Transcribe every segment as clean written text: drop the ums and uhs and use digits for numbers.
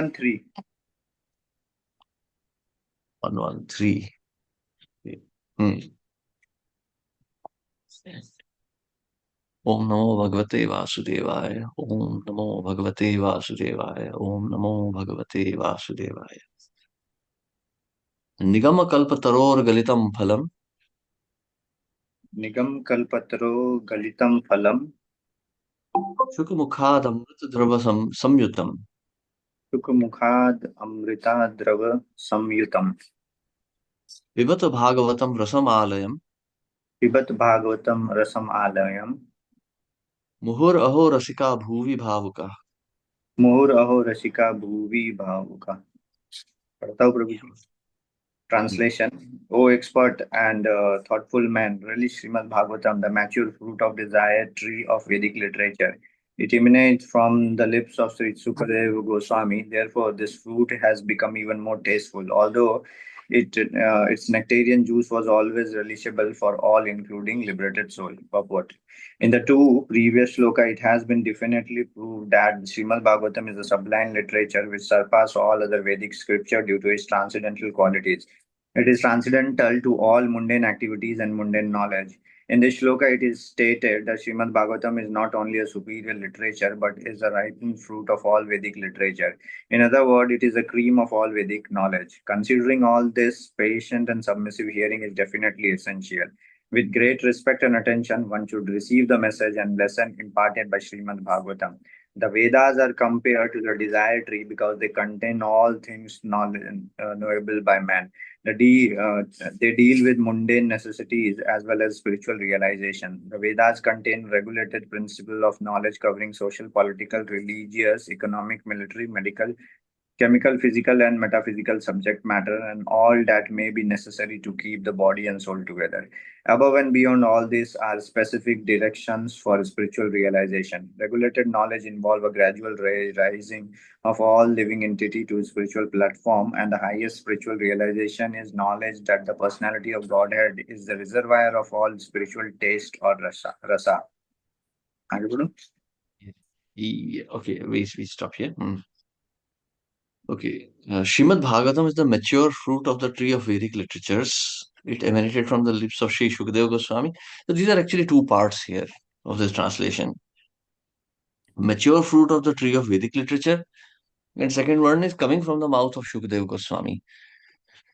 113. 113. Hmm. Om Namo Bhagavate Vasudevaya. Om Namo Bhagavate Vasudevaya. Om Namo Bhagavate Vasudevaya. Nigama kalpataror galitam phalam. Nigam kalpataro galitam phalam. Shukmukhad amrit drava samyutam. Sukmukhad amrita drava samyutam. Vivat Bhagavatam rasam alayam. Pibat bhagavatam rasam alayam. Muhur aho rasika bhuvi bhavuka. Mohur aho rasika bhuvi bhavuka. पढ़ता हूँ प्रभु जी. Translation. O expert and thoughtful man, relish Srimad Bhagavatam, the mature fruit of desire tree of Vedic literature. It emanates from the lips of Sri Sukadeva Goswami. Therefore, this fruit has become even more tasteful. Although its nectarian juice was always relishable for all, including liberated soul. Purport. In the two previous shloka, it has been definitely proved that Srimad Bhagavatam is a sublime literature which surpasses all other Vedic scripture due to its transcendental qualities. It is transcendental to all mundane activities and mundane knowledge. In this shloka, it is stated that Srimad Bhagavatam is not only a superior literature but is the ripened fruit of all Vedic literature. In other words, it is the cream of all Vedic knowledge. Considering all this, patient and submissive hearing is definitely essential. With great respect and attention, one should receive the message and lesson imparted by Srimad Bhagavatam. The Vedas are compared to the desire tree because they contain all things knowable by man. They deal with mundane necessities as well as spiritual realization. The Vedas contain regulated principle of knowledge covering social, political, religious, economic, military, medical, chemical, physical, and metaphysical subject matter, and all that may be necessary to keep the body and soul together. Above and beyond all this are specific directions for spiritual realization. Regulated knowledge involve a gradual rising of all living entity to spiritual platform, and the highest spiritual realization is knowledge that the personality of Godhead is the reservoir of all spiritual taste or rasa. आगे बढ़ो. Okay, we stop here. Okay, Srimad Bhagavatam is the mature fruit of the tree of Vedic literatures. It emanated from the lips of Sri Shukadeva Goswami. So these are actually two parts here of this translation. Mature fruit of the tree of Vedic literature, and second one is coming from the mouth of Shukadeva Goswami.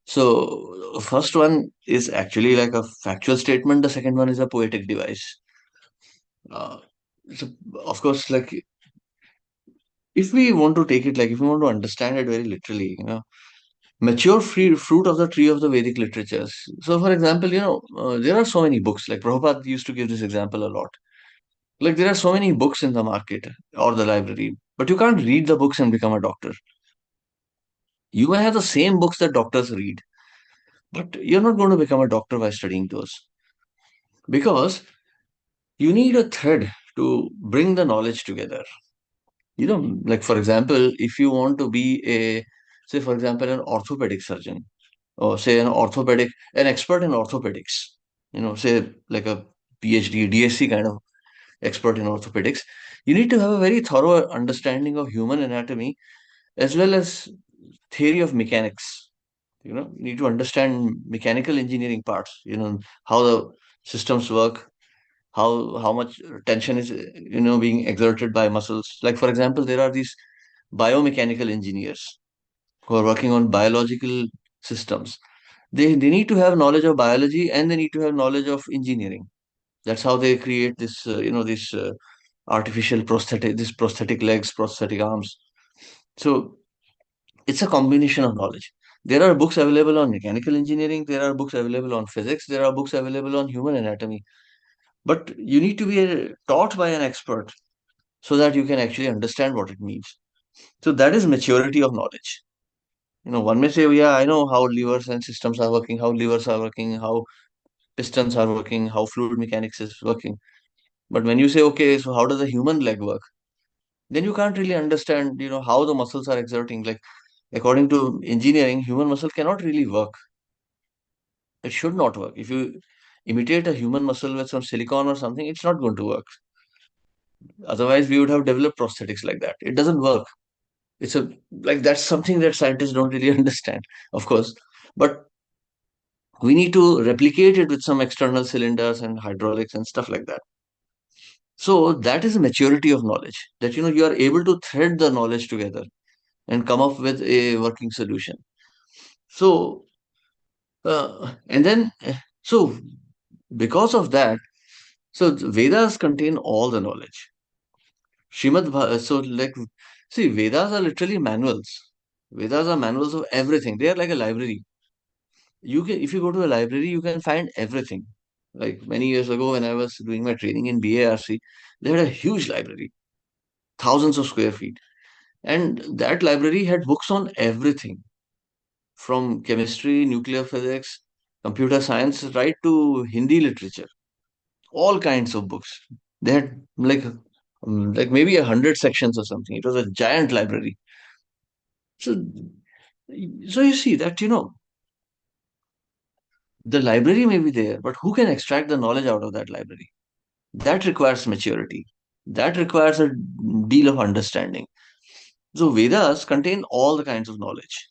So first one is actually like a factual statement. The second one is a poetic device. Uh, so of course, like if we want to take it, like if we want to understand it very literally, mature fruit of the tree of the Vedic literatures. So, for example, there are so many books. Like Prabhupada used to give this example a lot. Like there are so many books in the market or the library, but you can't read the books and become a doctor. You may have the same books that doctors read, but you're not going to become a doctor by studying those because you need a thread to bring the knowledge together. Like for example, if you want to be say, for example, an orthopedic surgeon, or say an expert in orthopedics, say like a PhD, DSc kind of expert in orthopedics, you need to have a very thorough understanding of human anatomy as well as theory of mechanics. You need to understand mechanical engineering parts, how the systems work, how much tension is being exerted by muscles. Like for example, there are these biomechanical engineers who are working on biological systems. They need to have knowledge of biology and they need to have knowledge of engineering. That's how they create this artificial prosthetic legs, prosthetic arms. So it's a combination of knowledge. There are books available on mechanical engineering, there are books available on physics, there are books available on human anatomy, but you need to be taught by an expert so that you can actually understand what it means. So that is maturity of knowledge. One may say, "Oh, yeah, I know how levers and systems are working, how levers are working, how pistons are working, how fluid mechanics is working." But when you say, okay, so how does a human leg work? Then you can't really understand, how the muscles are exerting. Like, according to engineering, human muscle cannot really work. It should not work. If you imitate a human muscle with some silicone or something, it's not going to work. Otherwise, we would have developed prosthetics like that. It doesn't work. It's a like that's something that scientists don't really understand, of course. But we need to replicate it with some external cylinders and hydraulics and stuff like that. So that is a maturity of knowledge, that you are able to thread the knowledge together and come up with a working solution. So and then so because of that, so the Vedas contain all the knowledge. So like, see, Vedas are literally manuals. Vedas are manuals of everything. They are like a library. If you go to a library, you can find everything. Like many years ago, when I was doing my training in BARC, they had a huge library, thousands of square feet, and that library had books on everything, from chemistry, nuclear physics, computer science, right to Hindi literature, all kinds of books. They had like maybe 100 sections or something. It was a giant library. So, so you see that the library may be there, but who can extract the knowledge out of that library? That requires maturity. That requires a deal of understanding. So Vedas contain all the kinds of knowledge.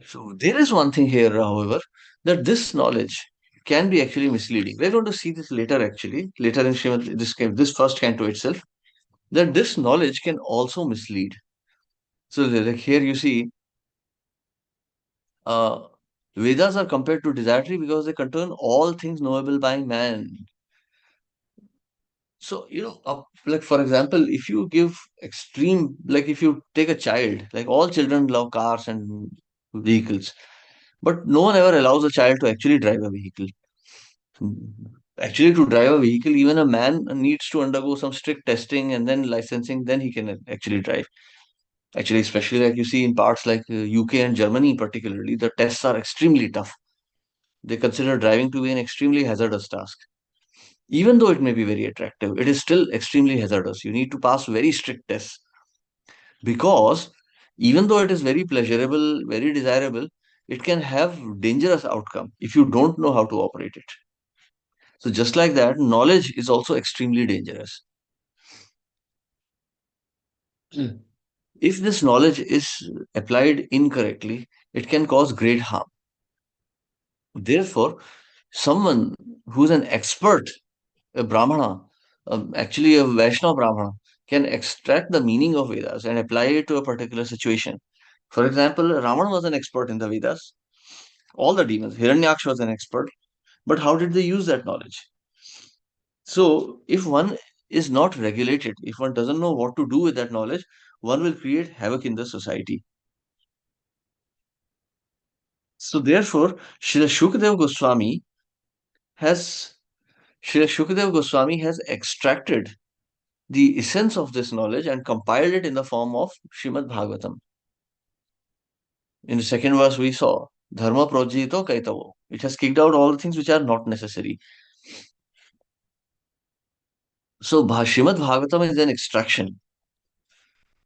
So there is one thing here, however, that this knowledge can be actually misleading. We're going to see this later, actually, later in Srimad, this first canto itself, that this knowledge can also mislead. So like here you see, uh, Vedas are compared to desiratory because they contain all things knowable by man. So, like for example, if you give extreme, like if you take a child, like all children love cars and vehicles, but no one ever allows a child to actually drive a vehicle. Actually, to drive a vehicle, even a man needs to undergo some strict testing and then licensing, then he can actually drive. Actually, especially like you see in parts like UK and Germany, particularly, the tests are extremely tough. They consider driving to be an extremely hazardous task. Even though it may be very attractive, it is still extremely hazardous. You need to pass very strict tests because even though it is very pleasurable, very desirable, it can have dangerous outcome if you don't know how to operate it. So just like that, knowledge is also extremely dangerous. Mm. If this knowledge is applied incorrectly, it can cause great harm. Therefore, someone who's an expert, a Brahmana, actually a Vaishnava Brahmana, can extract the meaning of Vedas and apply it to a particular situation. For example, Ravan was an expert in the Vedas. All the demons, Hiranyaksha was an expert. But how did they use that knowledge? So, if one is not regulated, if one doesn't know what to do with that knowledge, one will create havoc in the society. So, therefore, Srila Shukadeva Goswami has Srila Shukadeva Goswami has extracted the essence of this knowledge and compiled it in the form of Srimad Bhagavatam. In the second verse, we saw Dharma Projito Kaitavo. It has kicked out all the things which are not necessary. So, Srimad Bhagavatam is an extraction.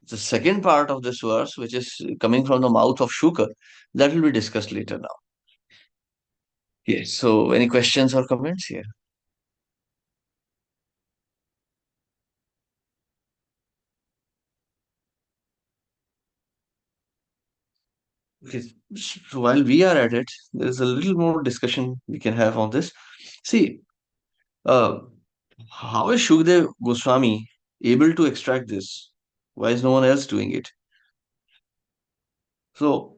The second part of this verse, which is coming from the mouth of Shuka, that will be discussed later now. Yes. So, any questions or comments here? Okay. So, while we are at it, there is a little more discussion we can have on this. See, uh, how is Shukdev Goswami able to extract this? Why is no one else doing it? So,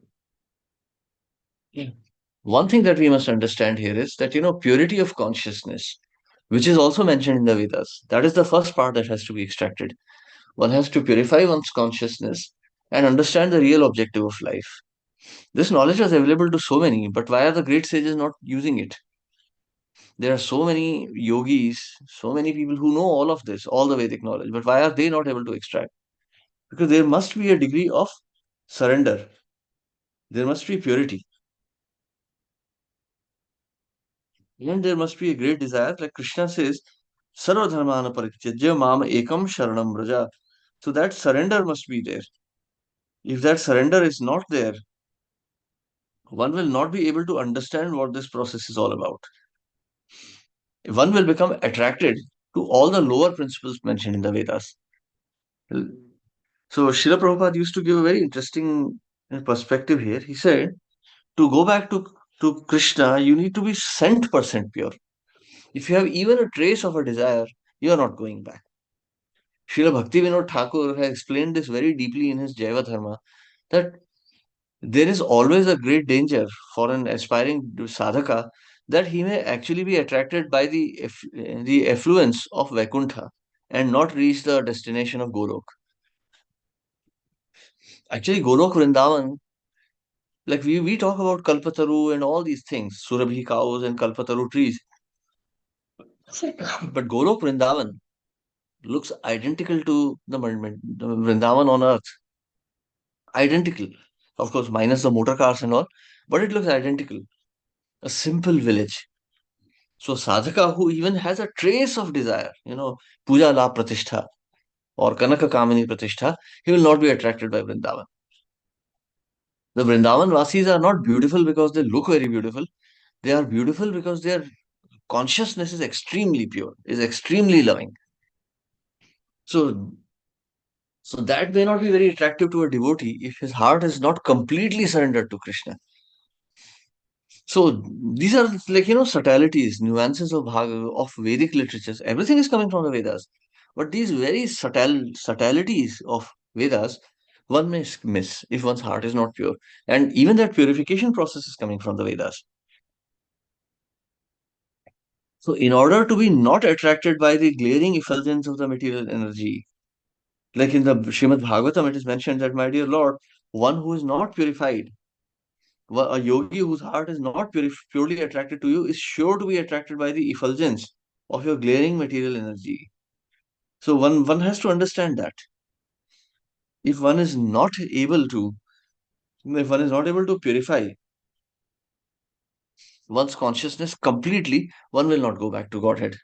yeah. One thing that we must understand here is that, purity of consciousness, which is also mentioned in the Vedas, that is the first part that has to be extracted. One has to purify one's consciousness and understand the real objective of life. This knowledge was available to so many, but why are the great sages not using it? There are so many yogis, so many people who know all of this, all the Vedic knowledge, but why are they not able to extract? Because there must be a degree of surrender, there must be purity, and there must be a great desire. Like Krishna says, Sarva dharmana parityajya mam ekam sharanam braja. So that surrender must be there. If that surrender is not there, one will not be able to understand what this process is all about. One will become attracted to all the lower principles mentioned in the Vedas. So Srila Prabhupada used to give a very interesting perspective here. He said, to go back to Krishna, you need to be cent percent pure. If you have even a trace of a desire, you are not going back. Srila Bhaktivedanta Thakur has explained this very deeply in his Jaiva Dharma, that there is always a great danger for an aspiring sadhaka that he may actually be attracted by the effluence of Vaikuntha and not reach the destination of Golok. Actually, Golok Vrindavan, like we talk about Kalpataru and all these things, Surabhi cows and Kalpataru trees, but Golok Vrindavan looks identical to the Vrindavan on earth. Identical. Of course, minus the motor cars and all, but it looks identical. A simple village. So sadhaka who even has a trace of desire, puja la pratishtha or kanaka kamini pratishtha, he will not be attracted by Vrindavan. The Vrindavan Vasis are not beautiful because they look very beautiful. They are beautiful because their consciousness is extremely pure, is extremely loving. So, so that may not be very attractive to a devotee if his heart is not completely surrendered to Krishna. So these are like subtleties, nuances of Vedic literatures. Everything is coming from the Vedas, but these very subtleties of Vedas one may miss if one's heart is not pure, and even that purification process is coming from the Vedas. So in order to be not attracted by the glaring effulgence of the material energy, like in the Srimad Bhagavatam, it is mentioned that, my dear Lord, one who is not purified, a yogi whose heart is not purely attracted to you is sure to be attracted by the effulgence of your glaring material energy. So one has to understand that if one is not able to, if one is not able to purify one's consciousness completely, one will not go back to Godhead.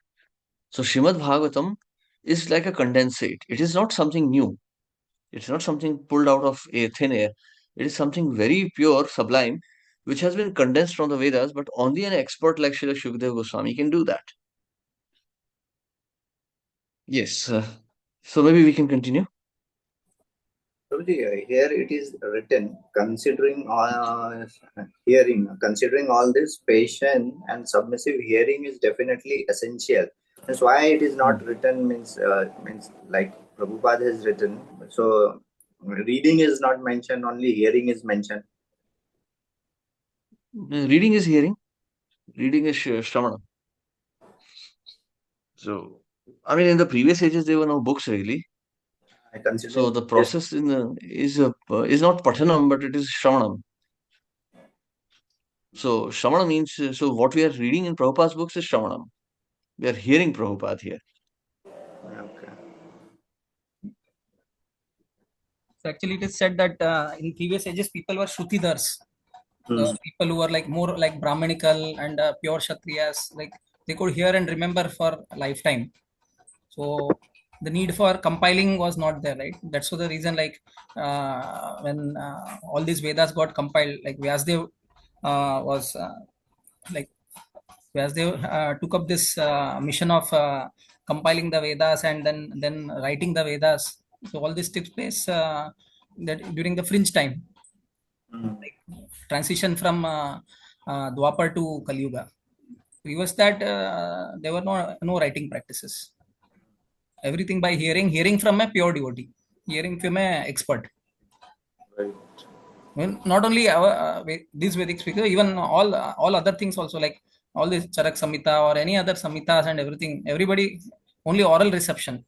So Srimad Bhagavatam is like a condensate. It is not something new. It's not something pulled out of a thin air. It is something very pure, sublime, which has been condensed from the Vedas, but only an expert like Srila Shukdev Goswami can do that. Yes. So maybe we can continue. Here it is written, considering all this, patient and submissive hearing is definitely essential. That's why it is not written means like Prabhupada has written. So reading is not mentioned, only hearing is mentioned. Reading is hearing. Reading is Shravana. So, I mean, in the previous ages, there were no books really. I consider So the yes. process is not Pathanam, but it is Shravanam. So Shravana means, so what we are reading in Prabhupada's books is Shravanam. We are hearing Prabhupada here. Okay. So actually, it is said that in previous ages, people were Shrutidhars. The people who were like more like Brahmanical and pure Kshatriyas, like they could hear and remember for a lifetime. So the need for compiling was not there, right? That's the reason, like when all these Vedas got compiled, like Vyasdev was like Vyasdev took up this mission of compiling the Vedas and then writing the Vedas. So all this takes place that during the fringe time, like transition from Dwapar to Kali Yuga. Previous that there were no writing practices. Everything by hearing from a pure devotee, hearing from a expert. Right. Well, not only our these Vedic speakers, even all other things also, like all this Charak Samhita or any other Samhitas and everything. Everybody only oral reception.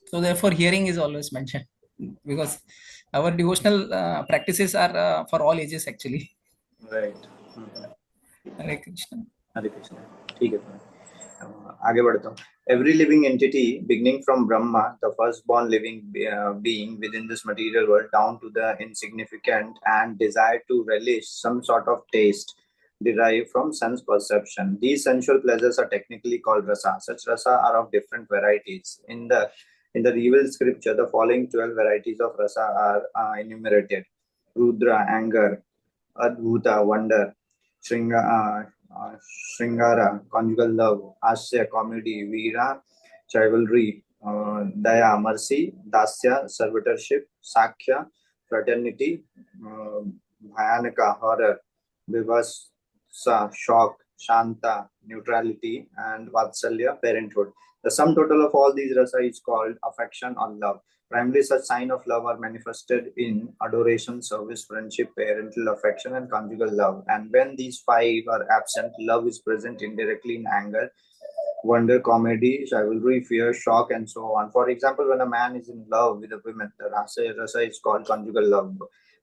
So therefore, hearing is always mentioned because our devotional practices are for all ages actually. Right. Hare Krishna. हरे कृष्ण ठीक है आगे बढ़ता हूँ every living entity beginning from Brahma, the firstborn living being within this material world, down to the insignificant and desire to relish some sort of taste derived from sense perception. These sensual pleasures are technically called rasa. Such rasa are of different varieties. In the revealed scripture, the following 12 varieties of rasa are enumerated: Rudra, anger; Adbhuta, wonder; Shringara, conjugal love; Asya, comedy; Veera, chivalry; Daya, mercy; Dasya, servitorship; Sakya, fraternity; Bhayanaka, horror; Vivasa, shock; Shanta, neutrality; and Vatsalya, parenthood. The sum total of all these rasa is called affection or love. Primarily, such signs of love are manifested in adoration, service, friendship, parental affection, and conjugal love. And when these five are absent, love is present indirectly in anger, wonder, comedy, rivalry, fear, shock, and so on. For example, when a man is in love with a woman, the rasa is called conjugal love.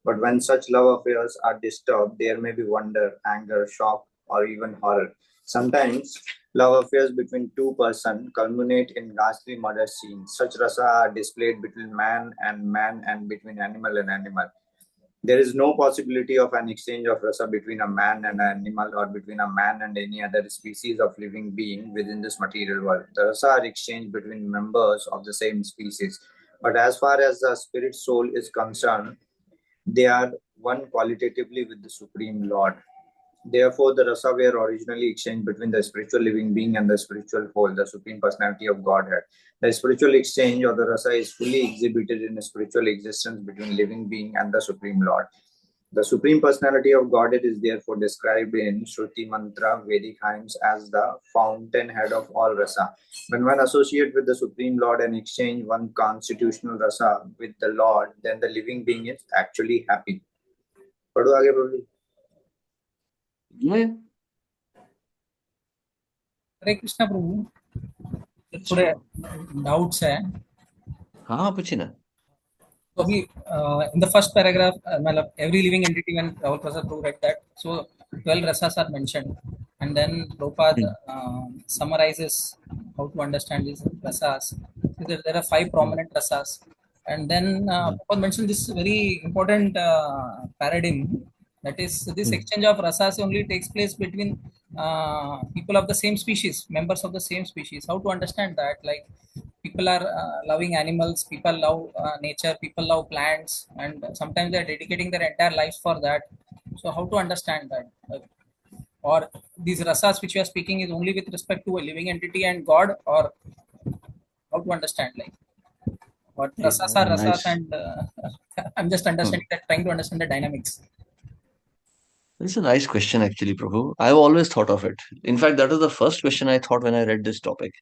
But when such love affairs are disturbed, there may be wonder, anger, shock, or even horror. Sometimes love affairs between two persons culminate in ghastly murder scenes. Such rasa are displayed between man and between animal and animal. There is no possibility of an exchange of rasa between a man and an animal or between a man and any other species of living being within this material world. The rasa are exchanged between members of the same species. But as far as the spirit soul is concerned, they are one qualitatively with the Supreme Lord. Therefore, the rasa were originally exchanged between the spiritual living being and the spiritual whole, the Supreme Personality of Godhead. The spiritual exchange of the rasa is fully exhibited in a spiritual existence between living being and the Supreme Lord. The Supreme Personality of Godhead is therefore described in Shruti Mantra Vedic hymns as the fountainhead of all rasa. When one associates with the Supreme Lord and exchange one constitutional rasa with the Lord, then the living being is actually happy. पढ़ो आगे प्रभु जी। मैं हरे कृष्णा प्रभु, थोड़े doubts है। हाँ पूछिए ना। तो अभी in the first paragraph, मतलब every living entity, when Rahul Prasad Prabhu read that, so 12 rasas are mentioned, and then Prabhupada summarizes how to understand these rasas. So there are 5 prominent rasas, and then Prabhupada mentioned this very important paradigm, that is, this exchange of rasas only takes place between people of the same species, members of the same species. How to understand that? Like, people are loving animals, people love nature, people love plants, and sometimes they are dedicating their entire lives for that. So how to understand that? Or these rasas which you are speaking is only with respect to a living entity and God, or how to understand, like, what rasas are rasas, Nice. and I'm just understanding that, trying to understand the dynamics. It's a nice question, actually, Prabhu. I've always thought of it. In fact, that was the first question I thought when I read this topic.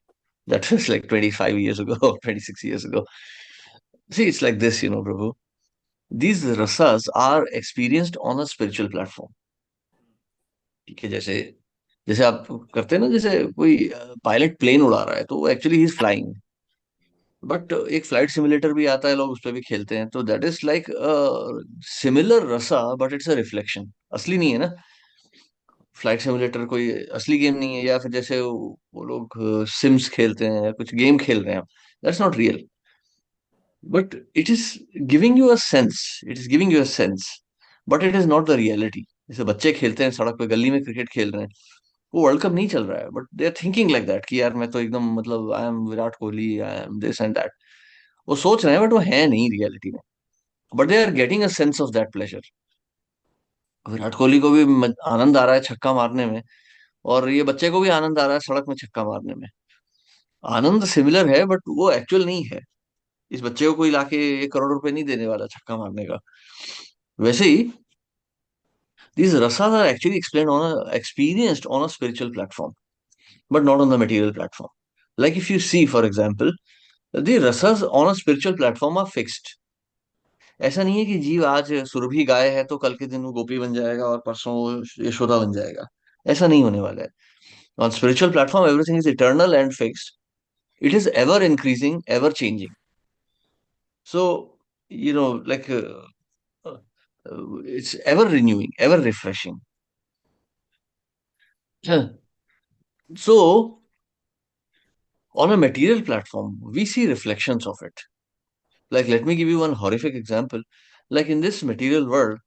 That was like 25 years ago, 26 years ago. See, it's like this, Prabhu. These rasas are experienced on a spiritual platform. ठीक है, जैसे जैसे आप करते हैं ना, जैसे कोई पायलट प्लेन उड़ा रहा है तो वो actually he is flying, but एक फ्लाइट सिमुलेटर भी आता है, लोग उस पर भी खेलते हैं, तो दैट इज लाइक सिमिलर रसा, बट इट्स अ रिफ्लेक्शन, असली नहीं है ना। फ्लाइट सिमुलेटर कोई असली गेम नहीं है, या फिर जैसे वो लोग सिम्स खेलते हैं या कुछ गेम खेल रहे हैं, that's not real, but it is giving you a sense, it is giving you a sense, but it is not the reality. जैसे बच्चे खेलते हैं सड़क पे, गली में क्रिकेट खेल रहे हैं, वो वर्ल्ड कप नहीं चल रहा है, but they are thinking like that कि यार मैं तो एकदम, मतलब I am Virat Kohli, I am this and that. वो सोच रहे हैं, बट वो है नहीं रियलिटी में, but they are getting a sense of that pleasure. Virat Kohli को भी आनंद आ रहा है छक्का मारने में, और ये बच्चे को भी आनंद आ रहा है सड़क में छक्का मारने में। आनंद सिमिलर है, बट वो एक्चुअल नहीं है। इस बच्चे को कोई लाके 1 करोड़ रुपए नहीं देने वाला छक्का मारने का। वैसे ही these rasas are actually explained on a experienced on a spiritual platform, but not on the material platform. Like if you see, for example, the rasas on a spiritual platform are fixed. ऐसा नहीं है कि जीव आज सुरभि गाय है तो कल के दिन वो गोपी बन जाएगा और परसों वो यशोदा बन जाएगा। ऐसा नहीं होने वाला है। On spiritual platform, everything is eternal and fixed. It is ever increasing, ever changing. So, like it's ever renewing, ever refreshing. Yeah. So, on a material platform, we see reflections of it. Like, let me give you one horrific example. Like in this material world,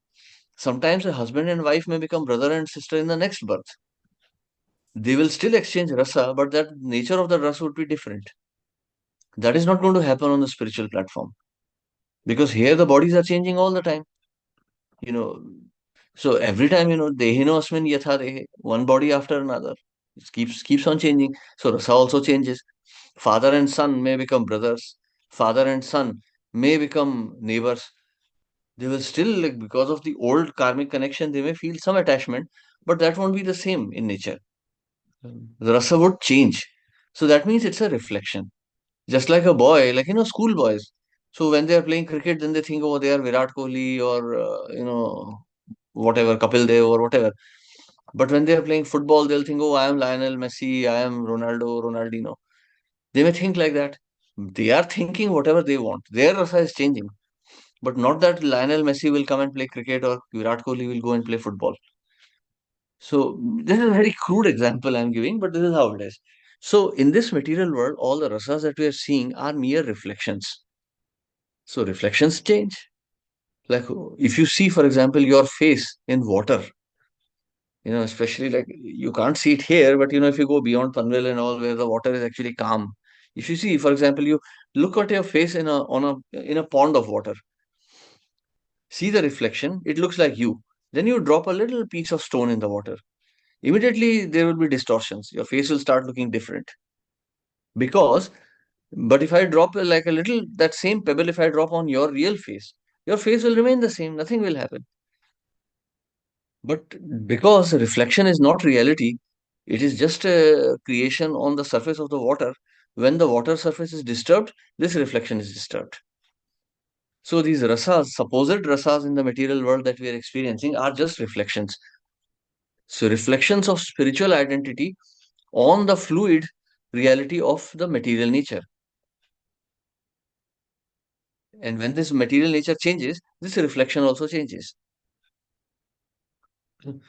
sometimes a husband and wife may become brother and sister in the next birth. They will still exchange rasa, but that nature of the rasa would be different. That is not going to happen on the spiritual platform, because here the bodies are changing all the time. You know, so every time, dehino asmin yatha dehe, one body after another. It keeps on changing. So rasa also changes. Father and son may become brothers. Father and son may become neighbors. They will still, like, because of the old karmic connection, they may feel some attachment, but that won't be the same in nature. The rasa would change. So that means it's a reflection. Just like a boy, like, school boys. So when they are playing cricket, then they think, oh, they are Virat Kohli or, whatever, Kapil Dev or whatever. But when they are playing football, they'll think, oh, I am Lionel Messi, I am Ronaldo, Ronaldinho. They may think like that. They are thinking whatever they want. Their rasa is changing. But not that Lionel Messi will come and play cricket or Virat Kohli will go and play football. So this is a very crude example I'm giving, but this is how it is. So in this material world, all the rasas that we are seeing are mere reflections. So reflections change. Like if you see, for example, your face in water, especially like you can't see it here, but if you go beyond Panvel and all where the water is actually calm. If you see, for example, you look at your face in a pond of water, see the reflection, it looks like you. Then you drop a little piece of stone in the water. Immediately there will be distortions. Your face will start looking different. Because, but if I drop like a little, that same pebble, if I drop on your face will remain the same, nothing will happen. But because reflection is not reality, it is just a creation on the surface of the water. When the water surface is disturbed, this reflection is disturbed. So these rasas, supposed rasas in the material world that we are experiencing are just reflections. So reflections of spiritual identity on the fluid reality of the material nature. And when this material nature changes, this reflection also changes.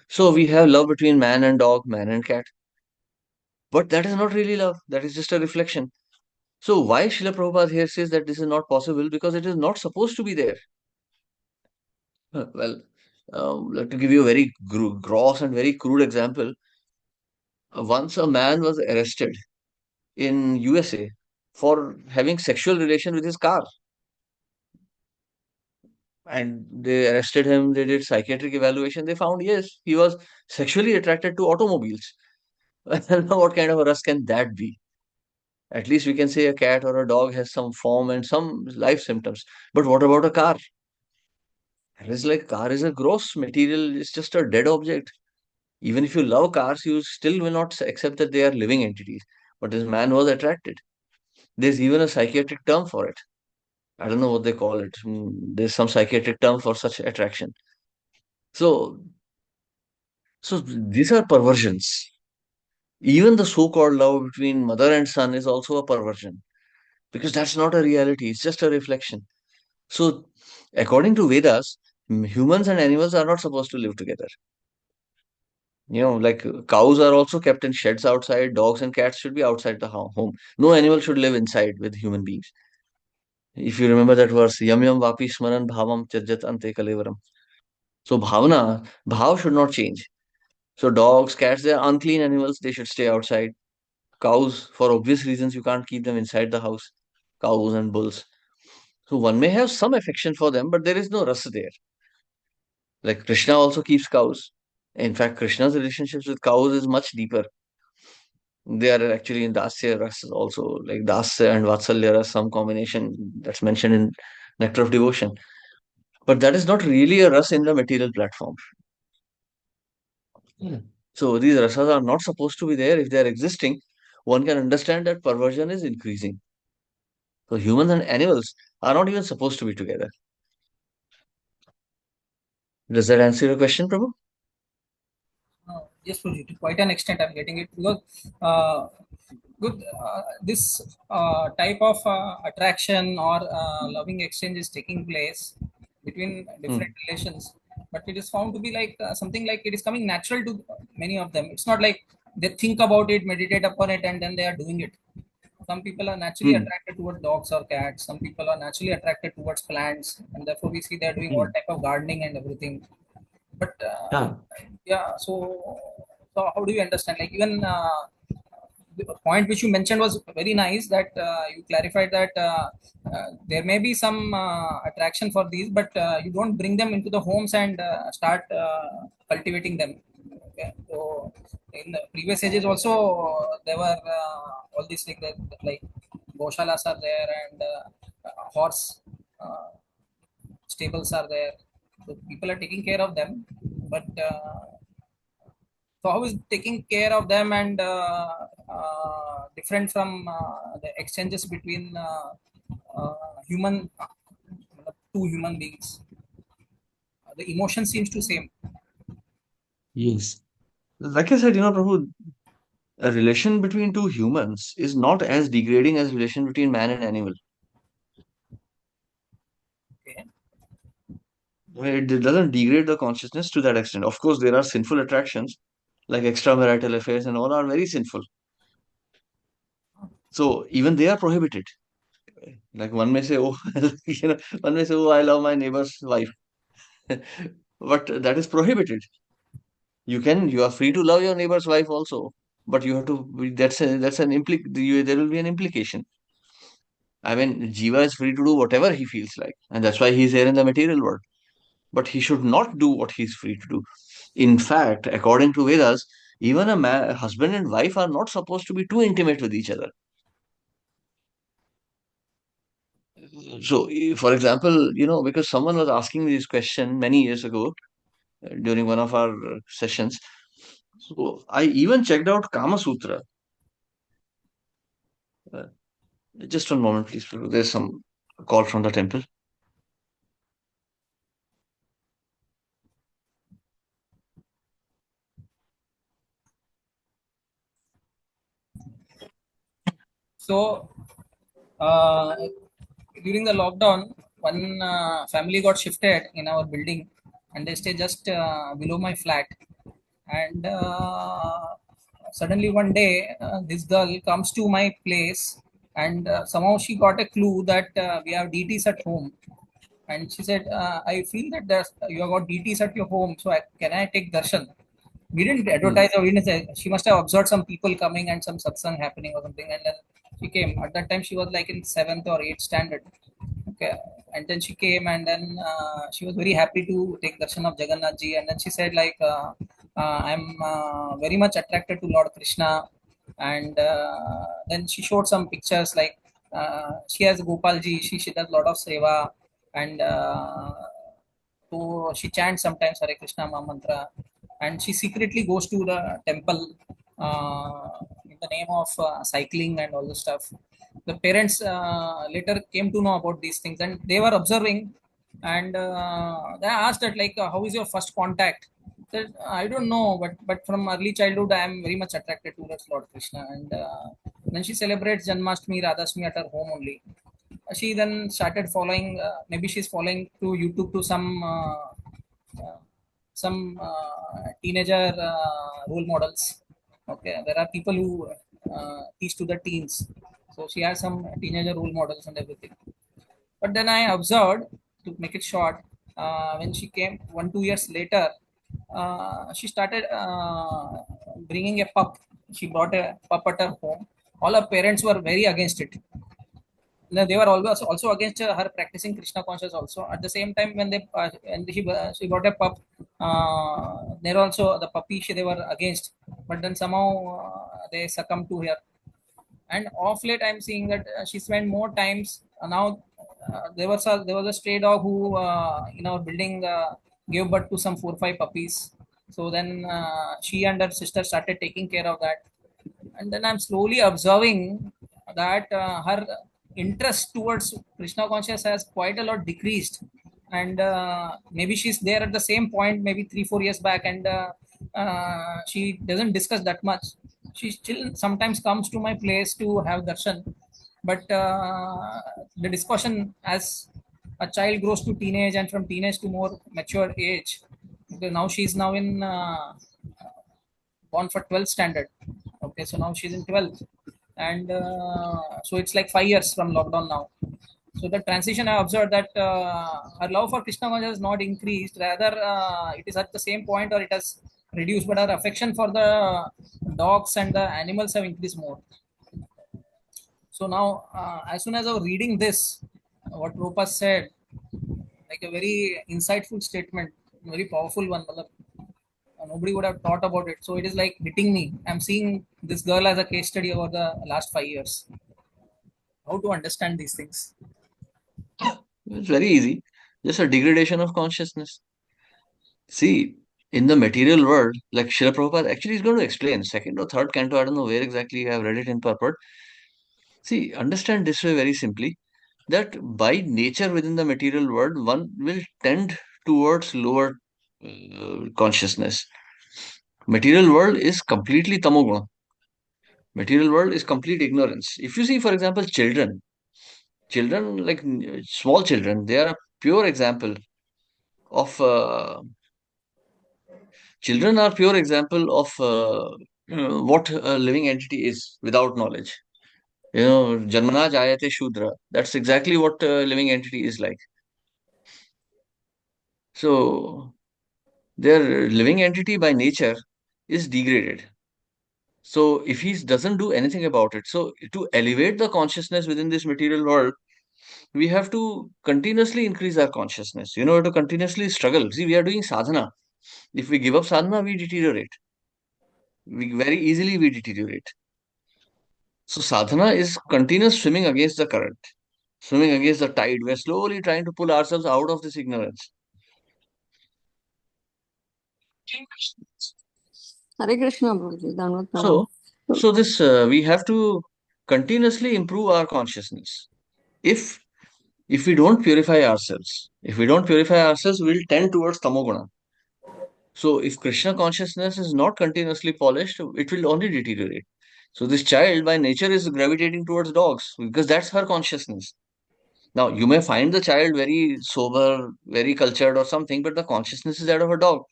So we have love between man and dog, man and cat. But that is not really love. That is just a reflection. So why Srila Prabhupada here says that this is not possible? Because it is not supposed to be there. Well, let me give you a very gross and very crude example. Once a man was arrested in USA for having sexual relation with his car. And they arrested him. They did psychiatric evaluation. They found, yes, he was sexually attracted to automobiles. Now, what kind of a rust can that be? At least we can say a cat or a dog has some form and some life symptoms. But what about a car? It is like car is a gross material. It's just a dead object. Even if you love cars, you still will not accept that they are living entities. But this man was attracted. There's even a psychiatric term for it. I don't know what they call it. There's some psychiatric term for such attraction. So, so these are perversions. Even the so-called love between mother and son is also a perversion because that's not a reality. It's just a reflection. So, according to Vedas, humans and animals are not supposed to live together. Like cows are also kept in sheds outside. Dogs and cats should be outside the home. No animal should live inside with human beings. If you remember that verse, yam yam vapi smaran bhavam tyajat ante kalevaram. So bhav should not change. So dogs, cats, they are unclean animals. They should stay outside. Cows, for obvious reasons, you can't keep them inside the house. Cows and bulls. So one may have some affection for them, but there is no rasa there. Like Krishna also keeps cows. In fact, Krishna's relationships with cows is much deeper. They are actually in Dasya Ras also, like Dasya and Vatsalya Ras, some combination that's mentioned in Nectar of Devotion. But that is not really a ras in the material platform. So these rasas are not supposed to be there. If they are existing, one can understand that perversion is increasing. So humans and animals are not even supposed to be together. Does that answer your question, Prabhu? Yes, Prabhuji, to quite an extent, I'm getting it because good. This type of attraction or loving exchange is taking place between different relations, but it is found to be like something like it is coming natural to many of them. It's not like they think about it, meditate upon it, and then they are doing it. Some people are naturally Hmm. attracted towards dogs or cats. Some people are naturally attracted towards plants, and therefore we see they are doing all Hmm. type of gardening and everything. But Yeah. yeah, so how do you understand? Like even the point which you mentioned was very nice. That you clarified that there may be some attraction for these, but you don't bring them into the homes and start cultivating them. Okay, so in the previous ages also there were all these things that like goshalas are there and horse stables are there. So people are taking care of them, but so how is taking care of them and different from the exchanges between human two human beings? The emotion seems to same. Yes. Like I said, Prabhu, a relation between two humans is not as degrading as relation between man and animal. Okay. It doesn't degrade the consciousness to that extent. Of course, there are sinful attractions, like extramarital affairs and all are very sinful. So even they are prohibited. Like one may say, oh, one may say, oh, I love my neighbor's wife, but that is prohibited. You are free to love your neighbor's wife also, but you have to. That's an there will be an implication. I mean, Jiva is free to do whatever he feels like, and that's why he's here in the material world. But he should not do what he's free to do. In fact, according to Vedas, even a husband and wife are not supposed to be too intimate with each other. So, for example, because someone was asking me this question many years ago during one of our sessions. So, I even checked out Kama Sutra. Uh, just one moment, please. There's some call from the temple. So uh, during the lockdown, one family got shifted in our building, and they stay just below my flat. And suddenly one day, this girl comes to my place, and somehow she got a clue that we have deities at home. And she said, I feel that you have got deities at your home, so can I take darshan? We didn't Hmm. advertise or we didn't say. She must have observed some people coming and some satsang happening or something, and then she came. At that time, she was like in seventh or eighth standard. Okay, and then she came, and then she was very happy to take darshan of Jagannath ji, and then she said like, I'm very much attracted to Lord Krishna, and then she showed some pictures like she has Gopal ji, she does lot of seva, and so she chants sometimes Hare Krishna mantra, and she secretly goes to the temple in the name of cycling and all the stuff. The parents later came to know about these things, and they were observing, and they asked that like, how is your first contact? Said, I don't know, but from early childhood, I am very much attracted towards Lord Krishna, and then she celebrates Janmashtami, Radhashtami at her home only. She then started following. Maybe she's following to YouTube to uh, teenager role models. Okay, there are people who teach to the teens. So she has some teenager role models and everything. But then I observed, to make it short, when she came 1 2 years later, she started bringing a pup. She brought a pup at her home. All her parents were very against it. No, they were always also against her practicing Krishna conscious also. At the same time, when they and she got a pup, they were also the puppy they were against. But then somehow they succumbed to her. And off late, I'm seeing that she spent more times now. There was a stray dog who in our building gave birth to some 4 5 puppies. So then she and her sister started taking care of that, and then I'm slowly observing that her interest towards Krishna consciousness has quite a lot decreased, and maybe she's there at the same point maybe 3 4 years back, and she doesn't discuss that much. She still sometimes comes to my place to have darshan, but the discussion as a child grows to teenage and from teenage to more mature age, because now she's now in gone for 12th standard. Okay, so now she's in 12th, and so it's like 5 years from lockdown now. So the transition I observed that her love for Krishna consciousness has not increased, rather it is at the same point or it has reduced, but her affection for the dogs and the animals have increased more. So now, as soon as I was reading this, what Rupa said, like a very insightful statement, very powerful one. nobody would have thought about it. So it is like hitting me. I'm seeing this girl as a case study over the last 5 years. How to understand these things? It's very easy. Just a degradation of consciousness. See, in the material world, like Srila Prabhupada actually is going to explain, second or third canto, I don't know where exactly I have read it in purport. See, understand this way very simply that by nature within the material world, one will tend towards lower consciousness. Material world is completely tamoguna. Material world is complete ignorance. If you see, for example, children like small children, they are a pure example of children are pure example of what a living entity is without knowledge. You know, Janmana Jayate Shudra. That's exactly what a living entity is like. So their living entity by nature is degraded. So if he doesn't do anything about it, so to elevate the consciousness within this material world, we have to continuously increase our consciousness. You know, to continuously struggle. See, we are doing sadhana. If we give up sadhana, we deteriorate. We very easily we deteriorate. So sadhana is continuous swimming against the current, swimming against the tide. We're slowly trying to pull ourselves out of this ignorance. Hare Krishna, Prabhuji. Dandavat So, pranam. so this we have to continuously improve our consciousness. If if we don't purify ourselves, we'll tend towards tamoguna. So if Krishna consciousness is not continuously polished, it will only deteriorate. So this child by nature is gravitating towards dogs because that's her consciousness. Now you may find the child very sober, very cultured or something, but the consciousness is that of a dog.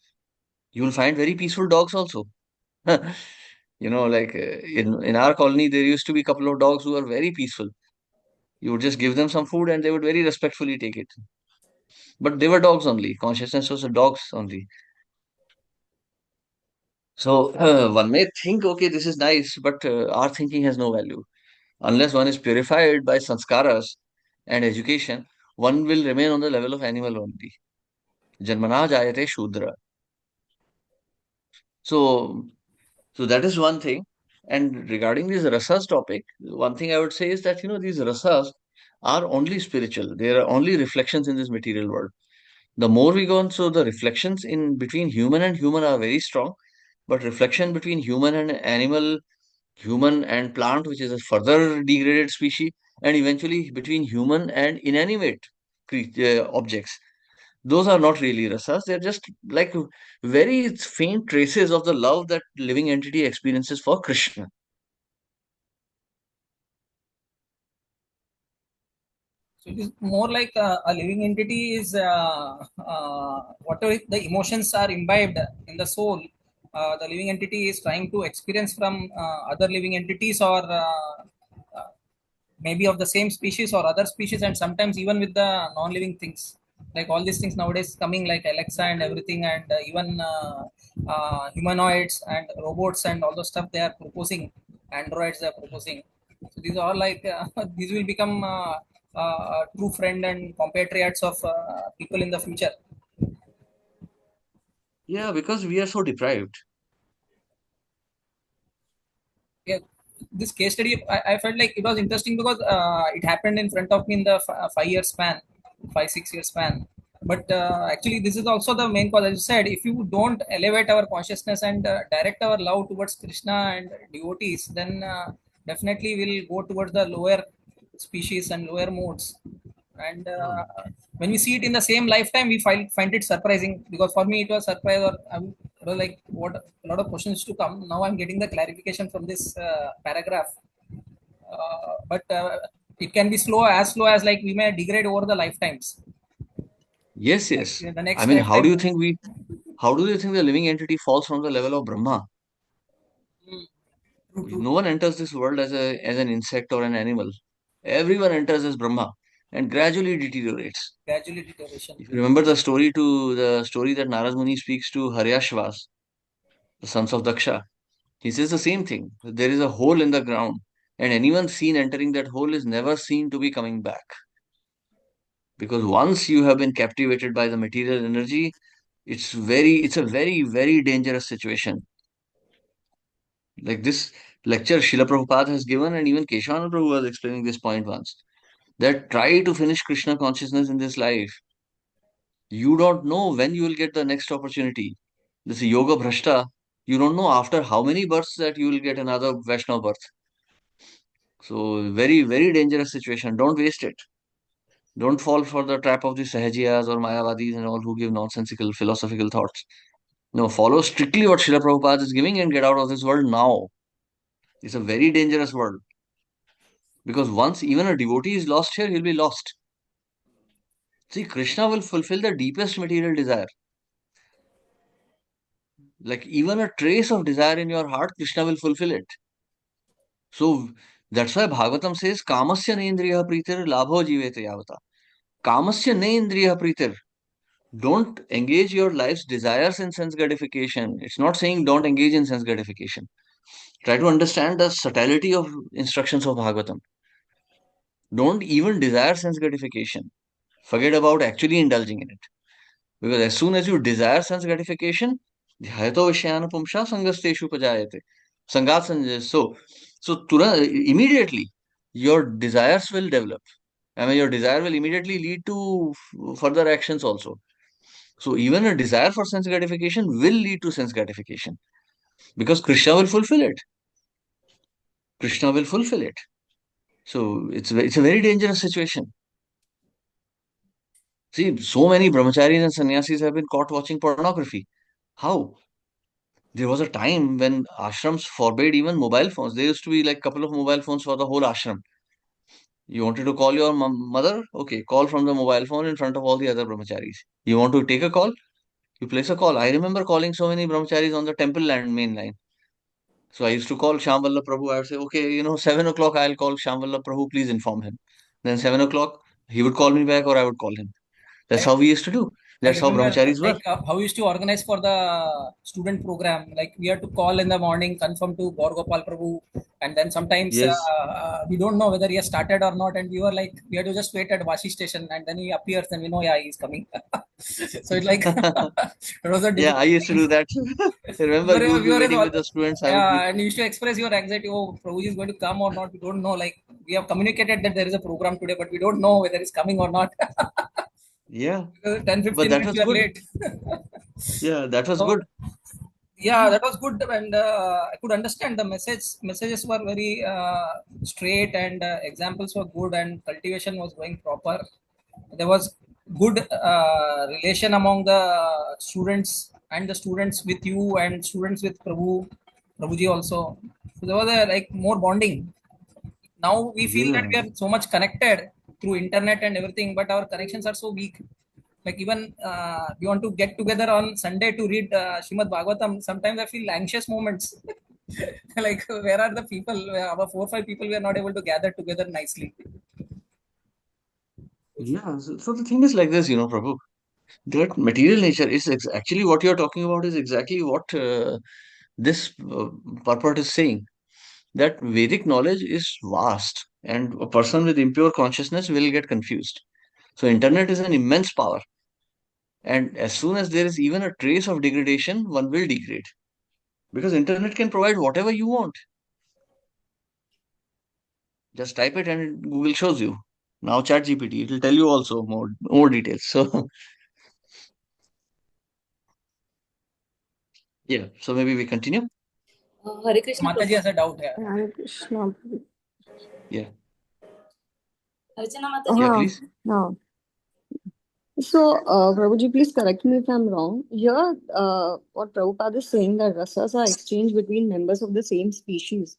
You will find very peaceful dogs also. You know, like in our colony, there used to be a couple of dogs who were very peaceful. You would just give them some food and they would very respectfully take it. But they were dogs only. Consciousness was a dogs only. So one may think, okay, this is nice, but our thinking has no value. Unless one is purified by sanskaras and education, one will remain on the level of animal only. Janmana jayate shudra. So, so that is one thing. And regarding this rasas topic, one thing I would say is that, you know, these rasas are only spiritual. They are only reflections in this material world. The more we go on, so the reflections in between human and human are very strong, but reflection between human and animal, human and plant, which is a further degraded species, and eventually between human and inanimate objects. Those are not really rasas. They're just like very faint traces of the love that living entity experiences for Krishna. So it is more like a living entity is whatever the emotions are imbibed in the soul. The living entity is trying to experience from other living entities or uh, maybe of the same species or other species, and sometimes even with the non-living things, like all these things nowadays coming like Alexa and everything, and even humanoids and robots and all the stuff they are proposing, androids they are proposing. So these are like these will become true friend and compatriots of people in the future. Yeah, because we are so deprived. Yeah, this case study, I felt like it was interesting because it happened in front of me in the 5 year span, 5 6 year span. But actually, this is also the main cause. As you said, if you don't elevate our consciousness and direct our love towards Krishna and devotees, then definitely we'll go towards the lower species and lower modes. And Hmm. when we see it in the same lifetime, we find it surprising, because for me it was surprise, or it was like what a lot of questions to come. Now I'm getting the clarification from this paragraph. But it can be slow as like we may degrade over the lifetimes. Yes, Like yes. in the I next mean, how do lifetime. you think how do you think the living entity falls from the level of Brahma? Mm, true, true. No one enters this world as as an insect or an animal. Everyone enters as Brahma and gradually deteriorates. Gradually deterioration. If you remember the story that Narad Muni speaks to Haryashvas, the sons of Daksha, he says the same thing. There is a hole in the ground, and anyone seen entering that hole is never seen to be coming back. Because once you have been captivated by the material energy, It's a very, very dangerous situation. Like this lecture Srila Prabhupada has given, and even Keshavananda Prabhu was explaining this point once, that try to finish Krishna consciousness in this life. You don't know when you will get the next opportunity. This yoga bhrashta, you don't know after how many births that you will get another Vaishnava birth. So very, very dangerous situation. Don't waste it. Don't fall for the trap of the Sahajiyas or Mayavadis and all who give nonsensical philosophical thoughts. No, follow strictly what Srila Prabhupada is giving and get out of this world now. It's a very dangerous world. Because once even a devotee is lost here, he'll be lost. See, Krishna will fulfill the deepest material desire. Like even a trace of desire in your heart, Krishna will fulfill it. So that's why Bhagavatam says, Kamasya neindriya pritir labho jivete yavata. Kamasya neindriya pritir. Don't engage your life's desires in sense gratification. It's not saying don't engage in sense gratification. Try to understand the subtlety of instructions of Bhagavatam. Don't even desire sense gratification. Forget about actually indulging in it. Because as soon as you desire sense gratification, dhyayato vishayanupumsha sangasteshu pajayate. Sangat sanjay. Immediately, your desires will develop. I mean, your desire will immediately lead to further actions also. So even a desire for sense gratification will lead to sense gratification because Krishna will fulfill it. Krishna will fulfill it. So it's a very dangerous situation. See, so many brahmacharis and sannyasis have been caught watching pornography. How? There was a time when ashrams forbade even mobile phones. There used to be like a couple of mobile phones for the whole ashram. You wanted to call your mother? Okay, call from the mobile phone in front of all the other brahmacharis. You want to take a call? You place a call. I remember calling so many brahmacharis on the temple land main line. So I used to call Shyamvallabh Prabhu. I would say, okay, 7 o'clock, I'll call Shyamvallabh Prabhu. Please inform him. Then 7 o'clock, he would call me back or I would call him. That's how we used to do. I That's how remember brahmacharis were. like how we used to organize for the student program. Like we had to call in the morning, confirm to Gopal Prabhu, and then sometimes Yes. we don't know whether he has started or not, and we were like we had to just wait at Vashi station, and then he appears, and we know yeah he's coming. So it's like it was a Yeah, I difficult used to thing. do that. I remember we would We be were waiting with the students. I would be, yeah, and you used to express your anxiety. Oh, Prabhu is going to come or not? We don't know. Like we have communicated that there is a program today, but we don't know whether it's coming or not. yeah, Because 10 but 15 that minutes was you are good. late. Yeah, that was So good. yeah, that was good, and I could understand the messages were very straight, and examples were good, and cultivation was going proper. There was good relation among the students, and the students with you and students with Prabhuji also. So there was a like more bonding. Now we feel that Yeah. we are so much connected through internet and everything, but our connections are so weak. Like even we want to get together on Sunday to read Srimad Bhagvatam. Sometimes I feel anxious moments. Like where are the people? Our 4 5 people we are not able to gather together nicely. Yeah. So the thing is like this, Prabhu. That material nature is actually what you're talking about is exactly what this purport is saying. That Vedic knowledge is vast and a person with impure consciousness will get confused. So internet is an immense power. And as soon as there is even a trace of degradation, one will degrade. Because internet can provide whatever you want. Just type it and Google shows you. Now ChatGPT, it will tell you also more details. So yeah, so maybe we continue. Hare Krishna Mataji Prabhu. has a doubt here. Hare Krishna. Yeah. Archana Mataji. Yeah, Uh, please. no. So, Prabhuji, please correct me if I'm wrong. Here, what Prabhupada is saying that rasas are exchanged between members of the same species.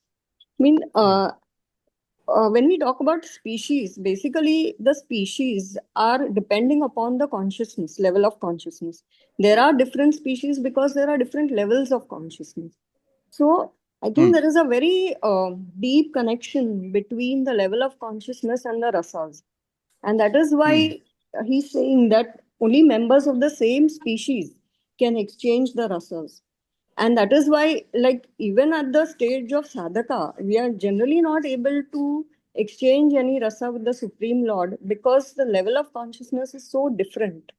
I mean, when we talk about species, basically the species are depending upon the consciousness, level of consciousness. There are different species because there are different levels of consciousness. So I Hmm. think there is a very deep connection between the level of consciousness and the rasas. And that is Hmm. why he's saying that only members of the same species can exchange the rasas. And that is why, like, even at the stage of sadhaka, we are generally not able to exchange any rasa with the Supreme Lord because the level of consciousness is so different.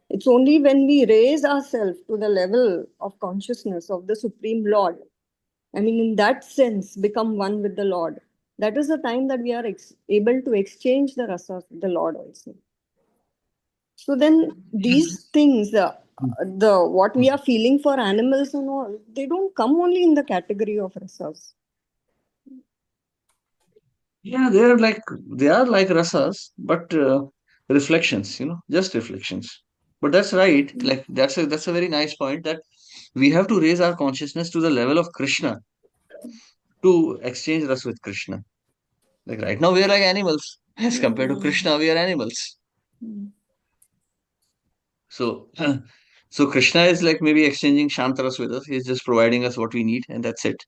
It's only when we raise ourselves to the level of consciousness of the Supreme Lord, I mean, in that sense, become one with the Lord. That is the time that we are able to exchange the rasa with the Lord also. So then these things, the what we are feeling for animals and all, they don't come only in the category of rasas. Yeah, they are like rasas, but reflections, just reflections. But that's right. Like that's a very nice point that we have to raise our consciousness to the level of Krishna to exchange us with Krishna. Like right now we are like animals. As compared to Krishna, we are animals. Mm. So so Krishna is like maybe exchanging Shantaras with us. He's just providing us what we need, and that's it.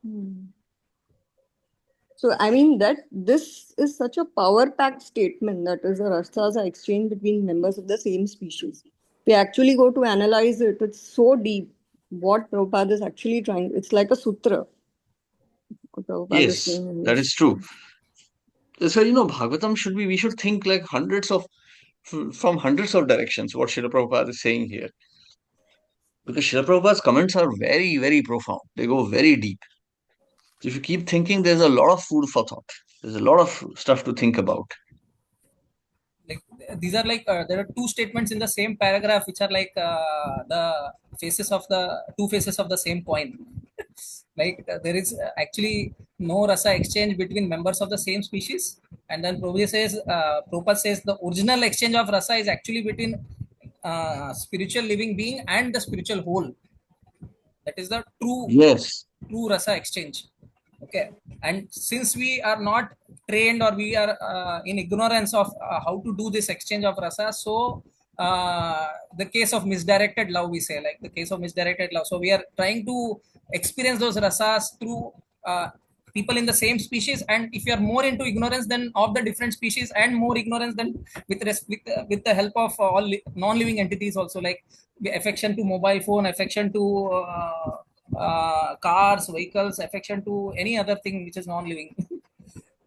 Mm. So, I mean, that this is such a power-packed statement that is the rasas are exchanged between members of the same species. We actually go to analyze it. It's so deep. What Prabhupada is actually trying, it's like a sutra. What Prabhupada is Yes, saying in that this. is true. So Bhagavatam we should think like from hundreds of directions. What Srila Prabhupada is saying here, because Srila Prabhupada's comments are very very profound. They go very deep. So if you keep thinking, there's a lot of food for thought. There's a lot of stuff to think about. Like these are like there are two statements in the same paragraph which are like the two faces of the same coin. Like there is actually no rasa exchange between members of the same species, and then Prabhupada says the original exchange of rasa is actually between spiritual living being and the spiritual whole. That is the Yes. true rasa exchange. Okay, and since we are not trained, or we are in ignorance of how to do this exchange of rasa, so the case of misdirected love, we say, like the case of misdirected love, so we are trying to experience those rasas through people in the same species. And if you are more into ignorance than of the different species, and more ignorance than with the help of all non-living entities also, like affection to mobile phone, affection to cars, vehicles, affection to any other thing which is non-living.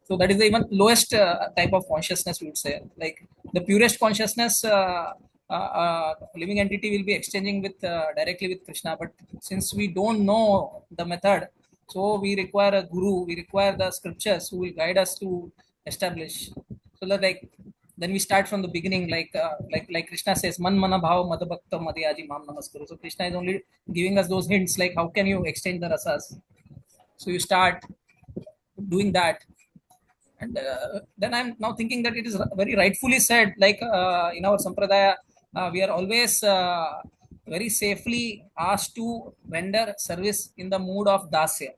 So that is the even lowest type of consciousness, we would say. Like the purest consciousness, living entity will be exchanging with directly with Krishna. But since we don't know the method, so we require a guru, we require the scriptures who will guide us to establish. So that, like, then we start from the beginning, like Krishna says, man mana bhava madabhakta madhyaji mam namaskuru. So Krishna is only giving us those hints, like how can you exchange the rasas. So you start doing that. And then I'm now thinking that it is very rightfully said, like in our sampradaya, we are always very safely asked to render service in the mood of dasya,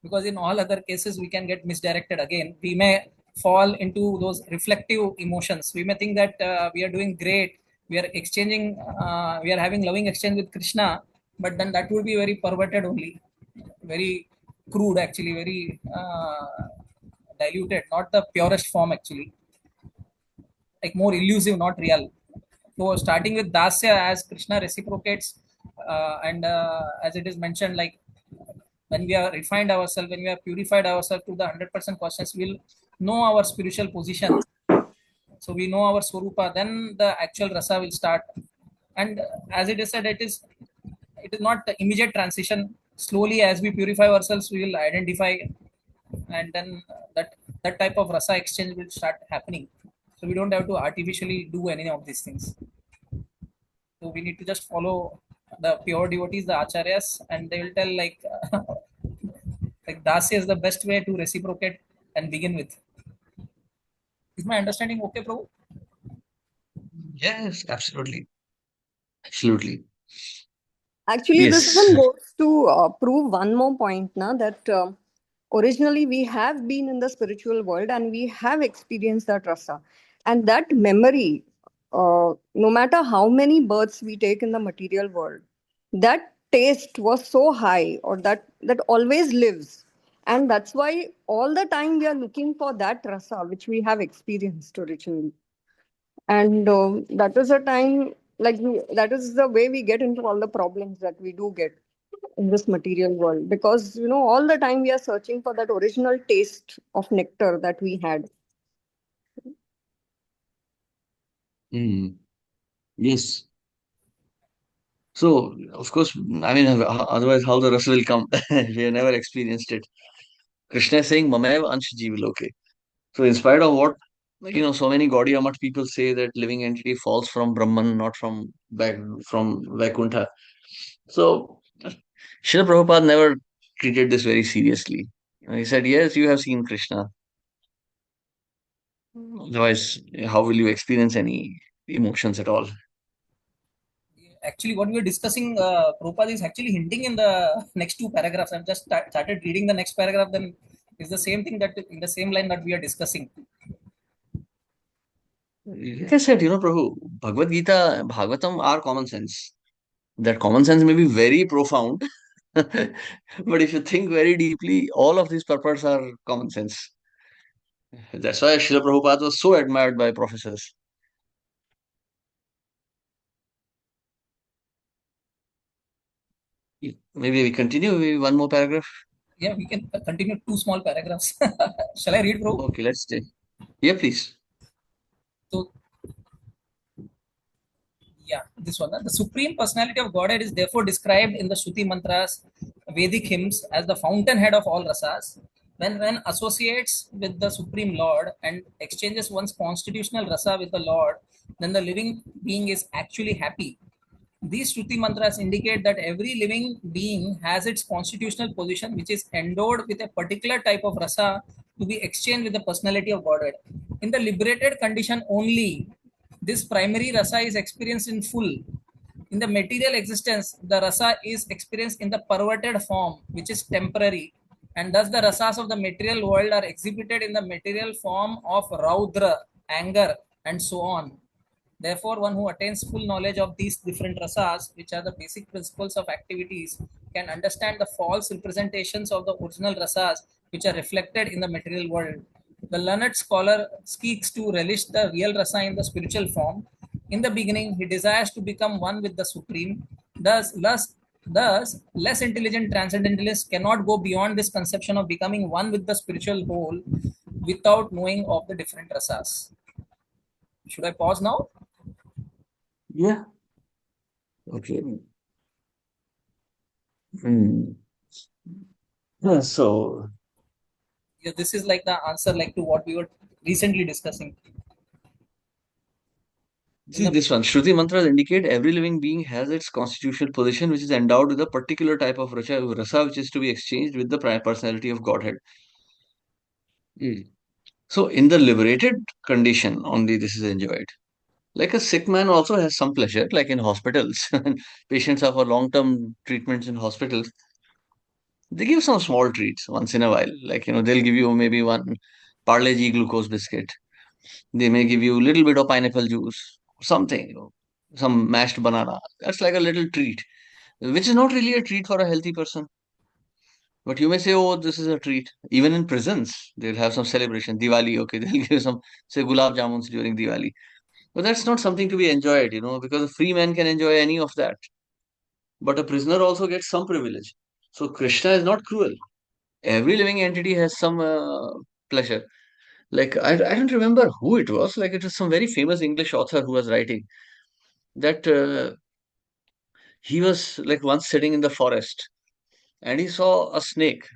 because in all other cases we can get misdirected again. We may fall into those reflective emotions. We may think that we are doing great, we are exchanging, we are having loving exchange with Krishna, but then that would be very perverted only, very crude actually, very diluted, not the purest form actually, like more elusive, not real. So starting with dasya, as Krishna reciprocates, and as it is mentioned, like when we are refined ourselves, when we are purified ourselves to the 100% consciousness, we'll know our spiritual position. So we know our swarupa, then the actual rasa will start. And as it is said, it is not immediate transition. Slowly, as we purify ourselves, we will identify, and then that type of rasa exchange will start happening. So we don't have to artificially do any of these things. So we need to just follow the pure devotees, the acharyas, and they will tell, like like dasya is the best way to reciprocate and begin with. Is my understanding okay, Prabhu? Yes, absolutely. Absolutely. Actually, this Yes. even goes to prove one more point, na, that originally we have been in the spiritual world and we have experienced that rasa. And that memory, no matter how many births we take in the material world, that taste was so high, or that always lives. And that's why all the time we are looking for that rasa which we have experienced originally. And that is a time, like that is the way we get into all the problems that we do get in this material world, because all the time we are searching for that original taste of nectar that we had. Mm. Yes. So, of course, I mean, otherwise, how the rasa will come? We have never experienced it. Krishna is saying, Mamaeva Ansh Jivaloke. So, in spite of what, so many Gaudiya Math people say that living entity falls from Brahman, not from Vaikuntha. So, Srila Prabhupada never treated this very seriously. He said, yes, you have seen Krishna. Otherwise, how will you experience any emotions at all? Actually, what we are discussing, Prabhupada is actually hinting in the next two paragraphs. I've just started reading the next paragraph, then it's the same thing that in the same line that we are discussing. Like I said, Prabhu, Bhagavad Gita, Bhagavatam are common sense. That common sense may be very profound, but if you think very deeply, all of these purports are common sense. That's why Srila Prabhupada was so admired by professors. Maybe we continue, maybe one more paragraph. Yeah, we can continue two small paragraphs. Shall I read, bro? Okay, let's stay. Yeah, please. So, yeah, this one. The Supreme Personality of Godhead is therefore described in the Shruti mantras, Vedic hymns as the fountainhead of all rasas. When one associates with the Supreme Lord and exchanges one's constitutional rasa with the Lord, then the living being is actually happy. These Shruti mantras indicate that every living being has its constitutional position, which is endowed with a particular type of rasa to be exchanged with the personality of Godhead. In the liberated condition only, this primary rasa is experienced in full. In the material existence, the rasa is experienced in the perverted form, which is temporary, and thus the rasas of the material world are exhibited in the material form of raudra, anger, and so on. Therefore, one who attains full knowledge of these different rasas, which are the basic principles of activities, can understand the false representations of the original rasas, which are reflected in the material world. The learned scholar seeks to relish the real rasa in the spiritual form. In the beginning, he desires to become one with the Supreme. Thus, less intelligent transcendentalists cannot go beyond this conception of becoming one with the spiritual whole without knowing of the different rasas. Should I pause now? Yeah. Okay. Hmm. So, Yeah, this is like the answer like to what we were recently discussing. In see the this one. Shruti mantras indicate every living being has its constitutional position, which is endowed with a particular type of rasa, which is to be exchanged with the personality of Godhead. Mm. So, in the liberated condition, only this is enjoyed. Like a sick man also has some pleasure, like in hospitals. When patients are for long-term treatments in hospitals, they give some small treats once in a while. Like, they'll give you maybe one Parle G glucose biscuit. They may give you a little bit of pineapple juice, something, some mashed banana. That's like a little treat, which is not really a treat for a healthy person. But you may say, oh, this is a treat. Even in prisons, they'll have some celebration. Diwali, okay, they'll give some, say, gulab jamuns during Diwali. But that's not something to be enjoyed, because a free man can enjoy any of that. But a prisoner also gets some privilege. So Krishna is not cruel. Every living entity has some pleasure. Like, I don't remember who it was. Like, it was some very famous English author who was writing that he was like once sitting in the forest and he saw a snake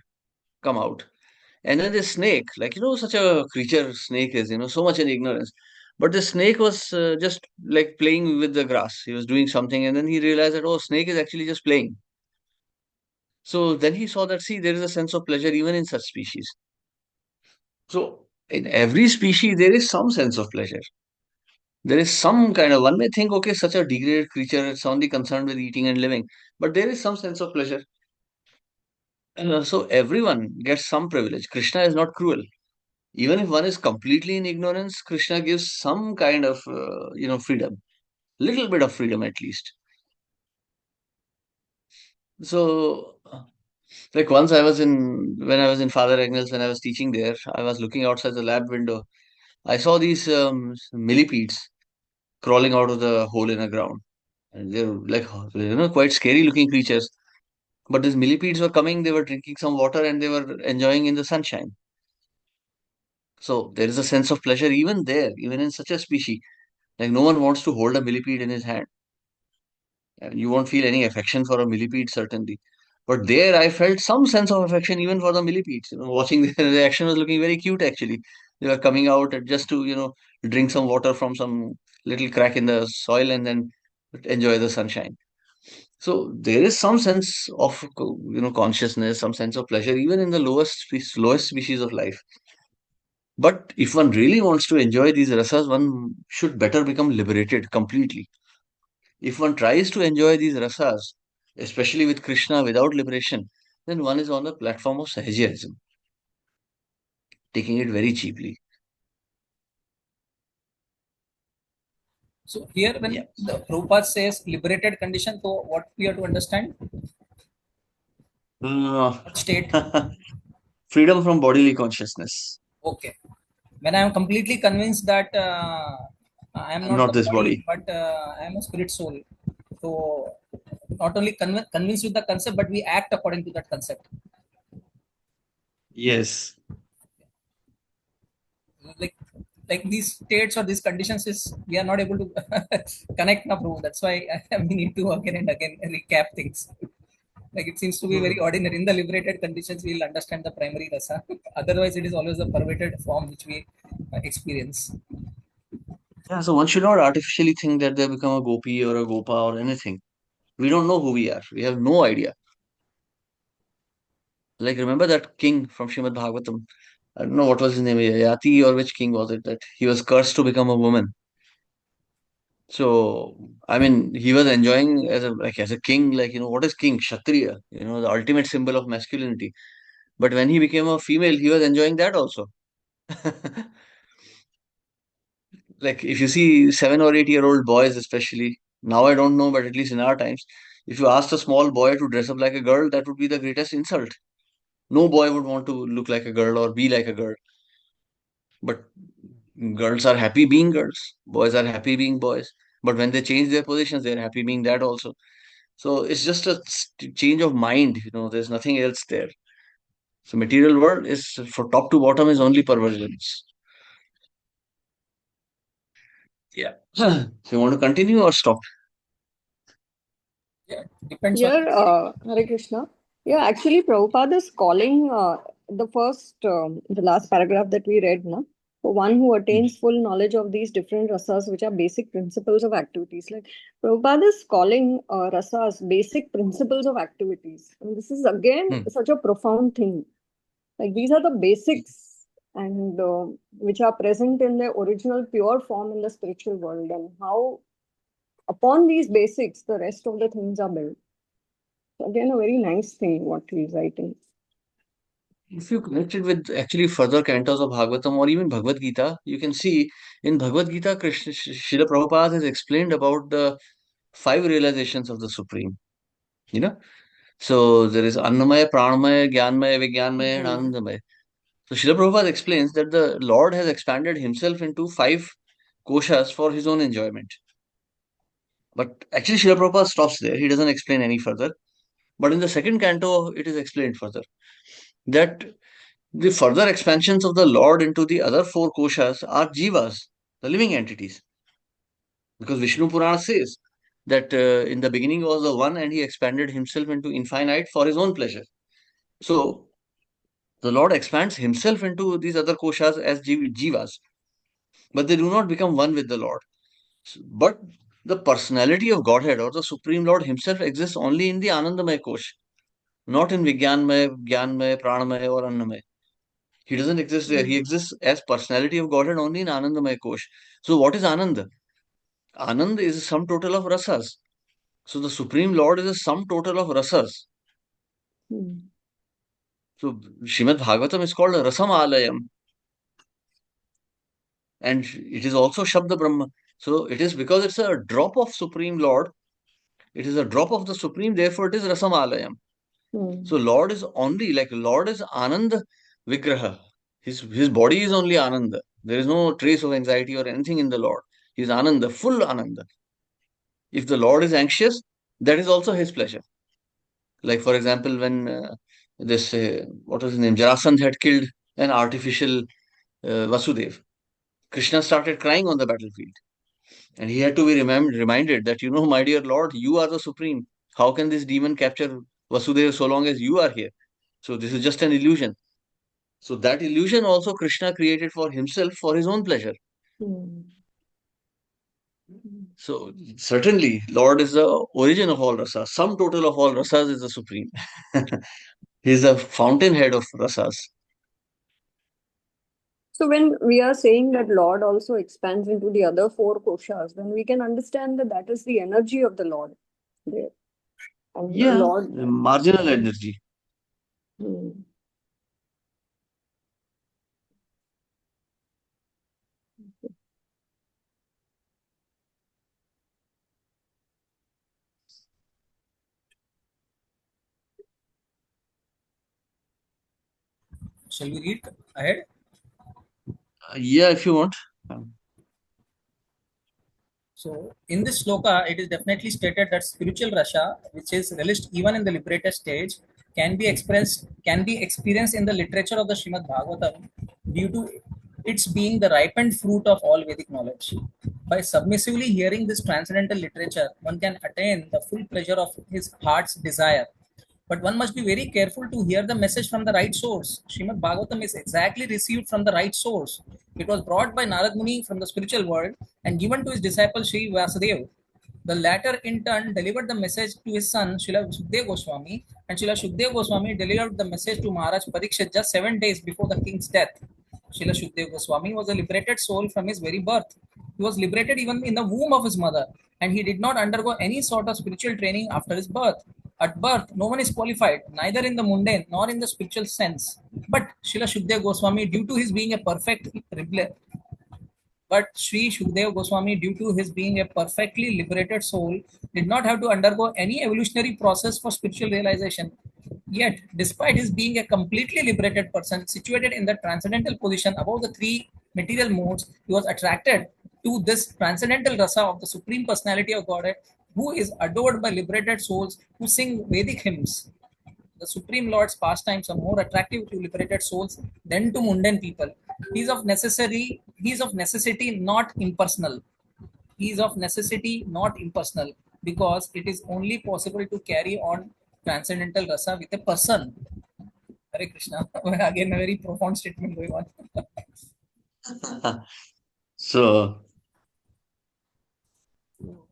come out. And then this snake, like, such a creature snake is, so much in ignorance. But the snake was just like playing with the grass. He was doing something, and then he realized that, oh, snake is actually just playing. So then he saw that, see, there is a sense of pleasure even in such species. So in every species, there is some sense of pleasure. There is some kind of, one may think, okay, such a degraded creature, it's only concerned with eating and living. But there is some sense of pleasure. So everyone gets some privilege. Krishna is not cruel. Even if one is completely in ignorance, Krishna gives some kind of, freedom, little bit of freedom at least. So, like once when I was in Father Agnell's, when I was teaching there, I was looking outside the lab window. I saw these millipedes crawling out of the hole in the ground. And they're like, quite scary looking creatures. But these millipedes were coming, they were drinking some water and they were enjoying in the sunshine. So there is a sense of pleasure even there, even in such a species. Like no one wants to hold a millipede in his hand. And you won't feel any affection for a millipede, certainly. But there I felt some sense of affection even for the millipedes. Watching their reaction was looking very cute actually. They were coming out just to, drink some water from some little crack in the soil and then enjoy the sunshine. So there is some sense of, consciousness, some sense of pleasure, even in the lowest species of life. But if one really wants to enjoy these rasas, one should better become liberated completely. If one tries to enjoy these rasas, especially with Krishna without liberation, then one is on the platform of Sahajarism, taking it very cheaply. So here, when Yeah. the Prabhupada says liberated condition, so what we have to understand? What state? Freedom from bodily consciousness. Okay. When I am completely convinced that I am I'm not not the this body, body. but I am a spirit soul. So not only convinced with the concept, but we act according to that concept. Yes. Like like these states or these conditions is we are not able to connect now, bro. That's why we need to again and again recap things. Like it seems to be very ordinary. In the liberated conditions, we'll understand the primary rasa. Otherwise, it is always the perverted form which we experience. Yeah, so one should not artificially think that they become a gopi or a gopa or anything. We don't know who we are. We have no idea. Like remember that king from Srimad Bhagvatam? I don't know what was his name, Yati or which king was it that he was cursed to become a woman. So I mean, he was enjoying as a king, like what is king? Kshatriya, the ultimate symbol of masculinity. But when he became a female, he was enjoying that also. Like if you see 7 or 8 year old boys, especially now, I don't know, but at least in our times, if you asked a small boy to dress up like a girl, that would be the greatest insult. No boy would want to look like a girl or be like a girl. But girls are happy being girls, boys are happy being boys. But when they change their positions, they're happy being that also. So it's just a change of mind, there's nothing else there. So material world is for top to bottom is only perversions. Yeah. So you want to continue or stop? Yeah, depends on. Here, Hare Krishna. Yeah, actually, Prabhupada is calling the last paragraph that we read, na, for one who attains full knowledge of these different rasas, which are basic principles of activities. Like Prabhupada is calling rasas basic principles of activities. And this is again Hmm. such a profound thing. Like these are the basics and which are present in their original pure form in the spiritual world, and how upon these basics the rest of the things are built. Again, a very nice thing what he's writing. If you connect it with actually further cantos of Bhagavatam or even Bhagavad Gita, you can see in Bhagavad Gita, Krishna, Srila Prabhupada has explained about the 5 realizations of the Supreme. So there is Annamaya, Pranamaya, Gyanmaya, Vijnanmaya, and Mhm. Anandamaya. So Srila Prabhupada explains that the Lord has expanded himself into 5 koshas for his own enjoyment. But actually, Srila Prabhupada stops there. He doesn't explain any further. But in the second canto, it is explained further that the further expansions of the Lord into the other 4 koshas are jivas, the living entities. Because Vishnu Purana says that in the beginning was the one and he expanded himself into infinite for his own pleasure. So the Lord expands himself into these other koshas as jivas, but they do not become one with the Lord. But the personality of Godhead or the Supreme Lord himself exists only in the Anandamaya kosh, not in Vijnanmaya, Gyanmaya, Pranamaya, or Annamaya. He doesn't exist there. He exists as personality of Godhead only in Anandamaya kosh. So what is Ananda? Anand is a sum total of rasas. So the Supreme Lord is a sum total of rasas. Hmm. So Srimad Bhagavatam is called Rasam Alayam. And it is also Shabda Brahma. So it is because it's a drop of Supreme Lord. It is a drop of the Supreme, therefore it is Rasam Alayam. Hmm. So Lord is only like Lord is Anand Vigraha. His body is only Ananda. There is no trace of anxiety or anything in the Lord. He is Ananda, full Ananda. If the Lord is anxious, that is also his pleasure. Like for example, when this what was his name, Jarasandh had killed an artificial Vasudev. Krishna started crying on the battlefield. And he had to be reminded that, my dear Lord, you are the supreme. How can this demon capture Vasudeva so long as you are here? So this is just an illusion. So that illusion also Krishna created for himself for his own pleasure. Hmm. So certainly, Lord is the origin of all rasas. Sum total of all rasas is the supreme. He is the fountainhead of rasas. So when we are saying that Lord also expands into the other four koshas, then we can understand that that is the energy of the Lord there. And the Yeah, Lord. marginal energy. Hmm. Shall we read ahead? Yeah, if you want. So in this sloka, it is definitely stated that spiritual rasha, which is relished even in the liberated stage, can be experienced in the literature of the Srimad Bhagavatam due to its being the ripened fruit of all Vedic knowledge. By submissively hearing this transcendental literature, one can attain the full pleasure of his heart's desire. But one must be very careful to hear the message from the right source. Srimad Bhagavatam is exactly received from the right source. It was brought by Narad Muni from the spiritual world and given to his disciple Sri Vasudev. The latter, in turn, delivered the message to his son Srila Sukdev Goswami, and Srila Sukdev Goswami delivered the message to Maharaj Parikshit just 7 days before the king's death. Srila Sukdev Goswami was a liberated soul from his very birth. He was liberated even in the womb of his mother, and he did not undergo any sort of spiritual training after his birth. At birth, no one is qualified, neither in the mundane nor in the spiritual sense. But Srila Sukdev Goswami, due to his being a perfect but Sri Shukdev Goswami, due to his being a perfectly liberated soul, did not have to undergo any evolutionary process for spiritual realization. Yet, despite his being a completely liberated person situated in the transcendental position above the three material modes, he was attracted to this transcendental rasa of the Supreme Personality of Godhead, who is adored by liberated souls who sing Vedic hymns. The Supreme Lord's pastimes are more attractive to liberated souls than to mundane people. He is of necessity, not impersonal. He is of necessity, not impersonal, because it is only possible to carry on transcendental rasa with a person. Hare Krishna. Again, a very profound statement going on. So,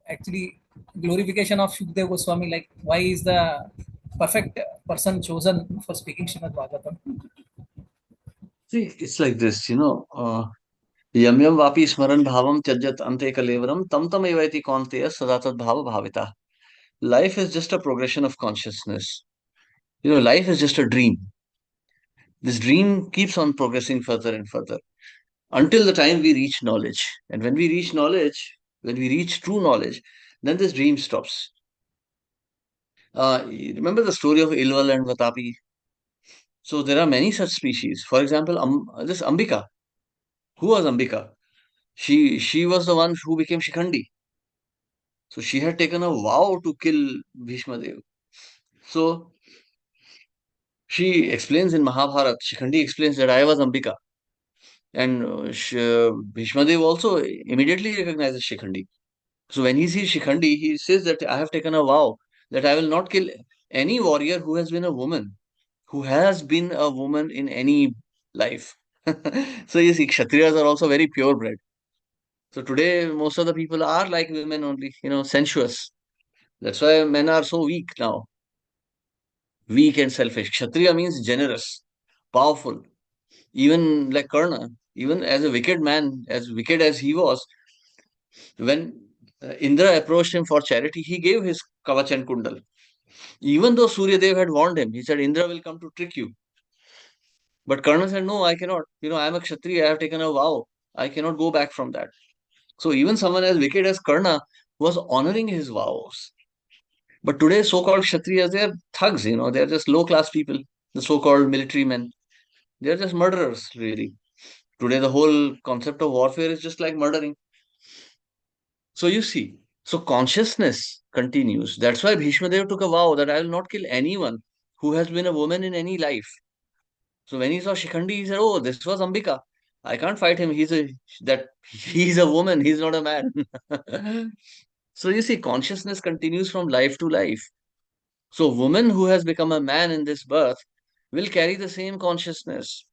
Actually, glorification of Shukdev Goswami, like why is the perfect person chosen for speaking Srimad Bhagavatam? see, it's like this, yam yam vapi smaran bhavam tyajat ante kalevaram tam tam evaiti kaunteya sada tad bhava bhavita. Life is just a progression of consciousness. Life is just a dream. This dream keeps on progressing further and further until the time we reach knowledge. And when we reach knowledge, when we reach true knowledge, then this dream stops. You remember the story of Ilval and Vatapi? So there are many such species. For example, this Ambika. Who was Ambika? She was the one who became Shikhandi. So she had taken a vow to kill Bhishma Dev. So she explains in Mahabharata, Shikhandi explains that I was Ambika. And Bhishma Dev also immediately recognizes Shikhandi. So when he sees Shikhandi, he says that I have taken a vow that I will not kill any warrior who has been a woman, who has been a woman in any life. So you see, Kshatriyas are also very purebred. So today, most of the people are like women only, sensuous. That's why men are so weak now, weak and selfish. Kshatriya means generous, powerful. Even like Karna, even as a wicked man, as wicked as he was, when Indra approached him for charity, he gave his Kavach and Kundal. Even though Surya Dev had warned him, he said, Indra will come to trick you. But Karna said, no, I cannot. I am a Kshatriya, I have taken a vow. I cannot go back from that. So even someone as wicked as Karna was honoring his vows. But today, so-called Kshatriyas, they are thugs, they are just low-class people, the so-called military men. They are just murderers, really. Today, the whole concept of warfare is just like murdering. So you see, so consciousness continues. That's why Bhishma Dev took a vow that I will not kill anyone who has been a woman in any life. So when he saw Shikhandi, he said, oh, this was Ambika. I can't fight him. He's a woman. He's not a man. So you see, consciousness continues from life to life. So woman who has become a man in this birth will carry the same consciousness.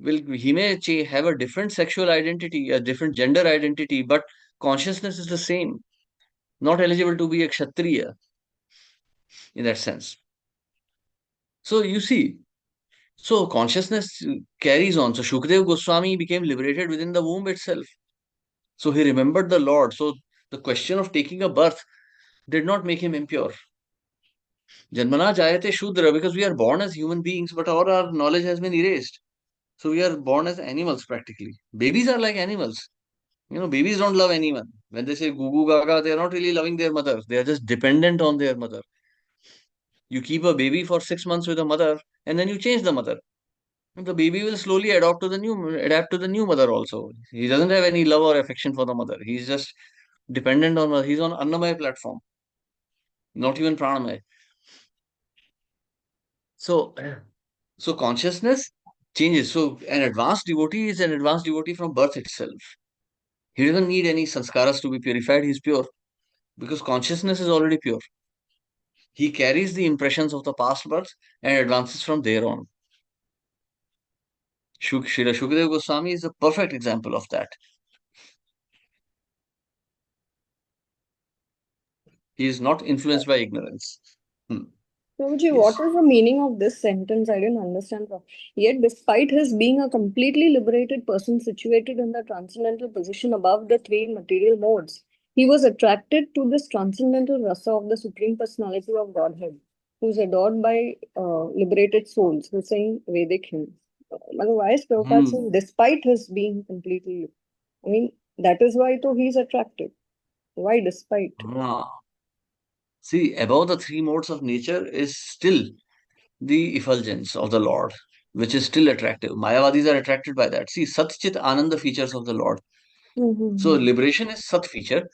He may have a different sexual identity, a different gender identity, but consciousness is the same. Not eligible to be a kshatriya in that sense. So you see, so consciousness carries on. So Shukdev Goswami became liberated within the womb itself. So he remembered the Lord. So the question of taking a birth did not make him impure. Janmana jayate shudra, because we are born as human beings, but all our knowledge has been erased. So we are born as animals practically. Babies are like animals. Babies don't love anyone. When they say goo goo gaga, they are not really loving their mother. They are just dependent on their mother. You keep a baby for 6 months with a mother, and then you change the mother. And the baby will slowly adapt to the new mother also. He doesn't have any love or affection for the mother. He's just dependent on her. He's on Annamaya platform, not even Pranamaya. So, so consciousness changes. So an advanced devotee is an advanced devotee from birth itself. He doesn't need any sanskaras to be purified. He's pure because consciousness is already pure. He carries the impressions of the past birth and advances from there on. Srila Shukadeva Goswami is a perfect example of that. He is not influenced by ignorance. Prabhuji, Yes. what is the meaning of this sentence? I didn't understand. Yet, despite his being a completely liberated person situated in the transcendental position above the three material modes, he was attracted to this transcendental rasa of the Supreme Personality of Godhead, who is adored by liberated souls who sing Vedic hymns. Why is Prabhupada saying, despite his being completely, I mean, that is why though he is attracted. Why despite? See, above the three modes of nature is still the effulgence of the Lord, which is still attractive. Mayavadis are attracted by that. See, Sat Chit Ananda features of the Lord. So liberation is Sat feature.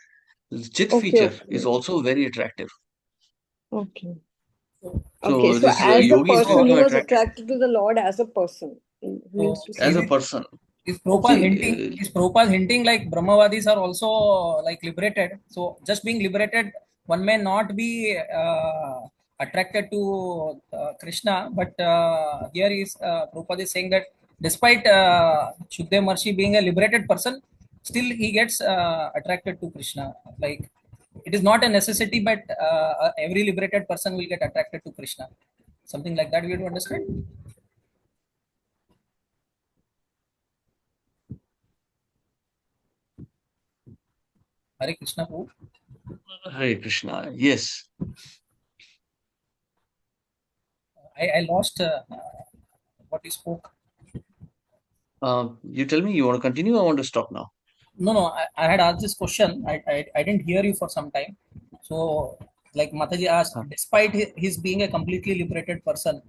Chit feature is also very attractive. Okay. So So this as a yogis person, he become was attracted attracted to the Lord as a person. Means to as say. a person. Is Prabhupada See, hinting like Brahmavadis are also like liberated? So just being liberated, one may not be attracted to Krishna, but here is Prabhupada is saying that despite Shukdev Marshi being a liberated person, still he gets attracted to Krishna. Like it is not a necessity, but every liberated person will get attracted to Krishna. Something like that we have to understand. Hare Krishna, Prabhu. Hare Krishna. Yes. I lost what you spoke. You tell me, you want to continue or want to stop now? No. I had asked this question. I didn't hear you for some time. So, like Mataji asked, despite his being a completely liberated person,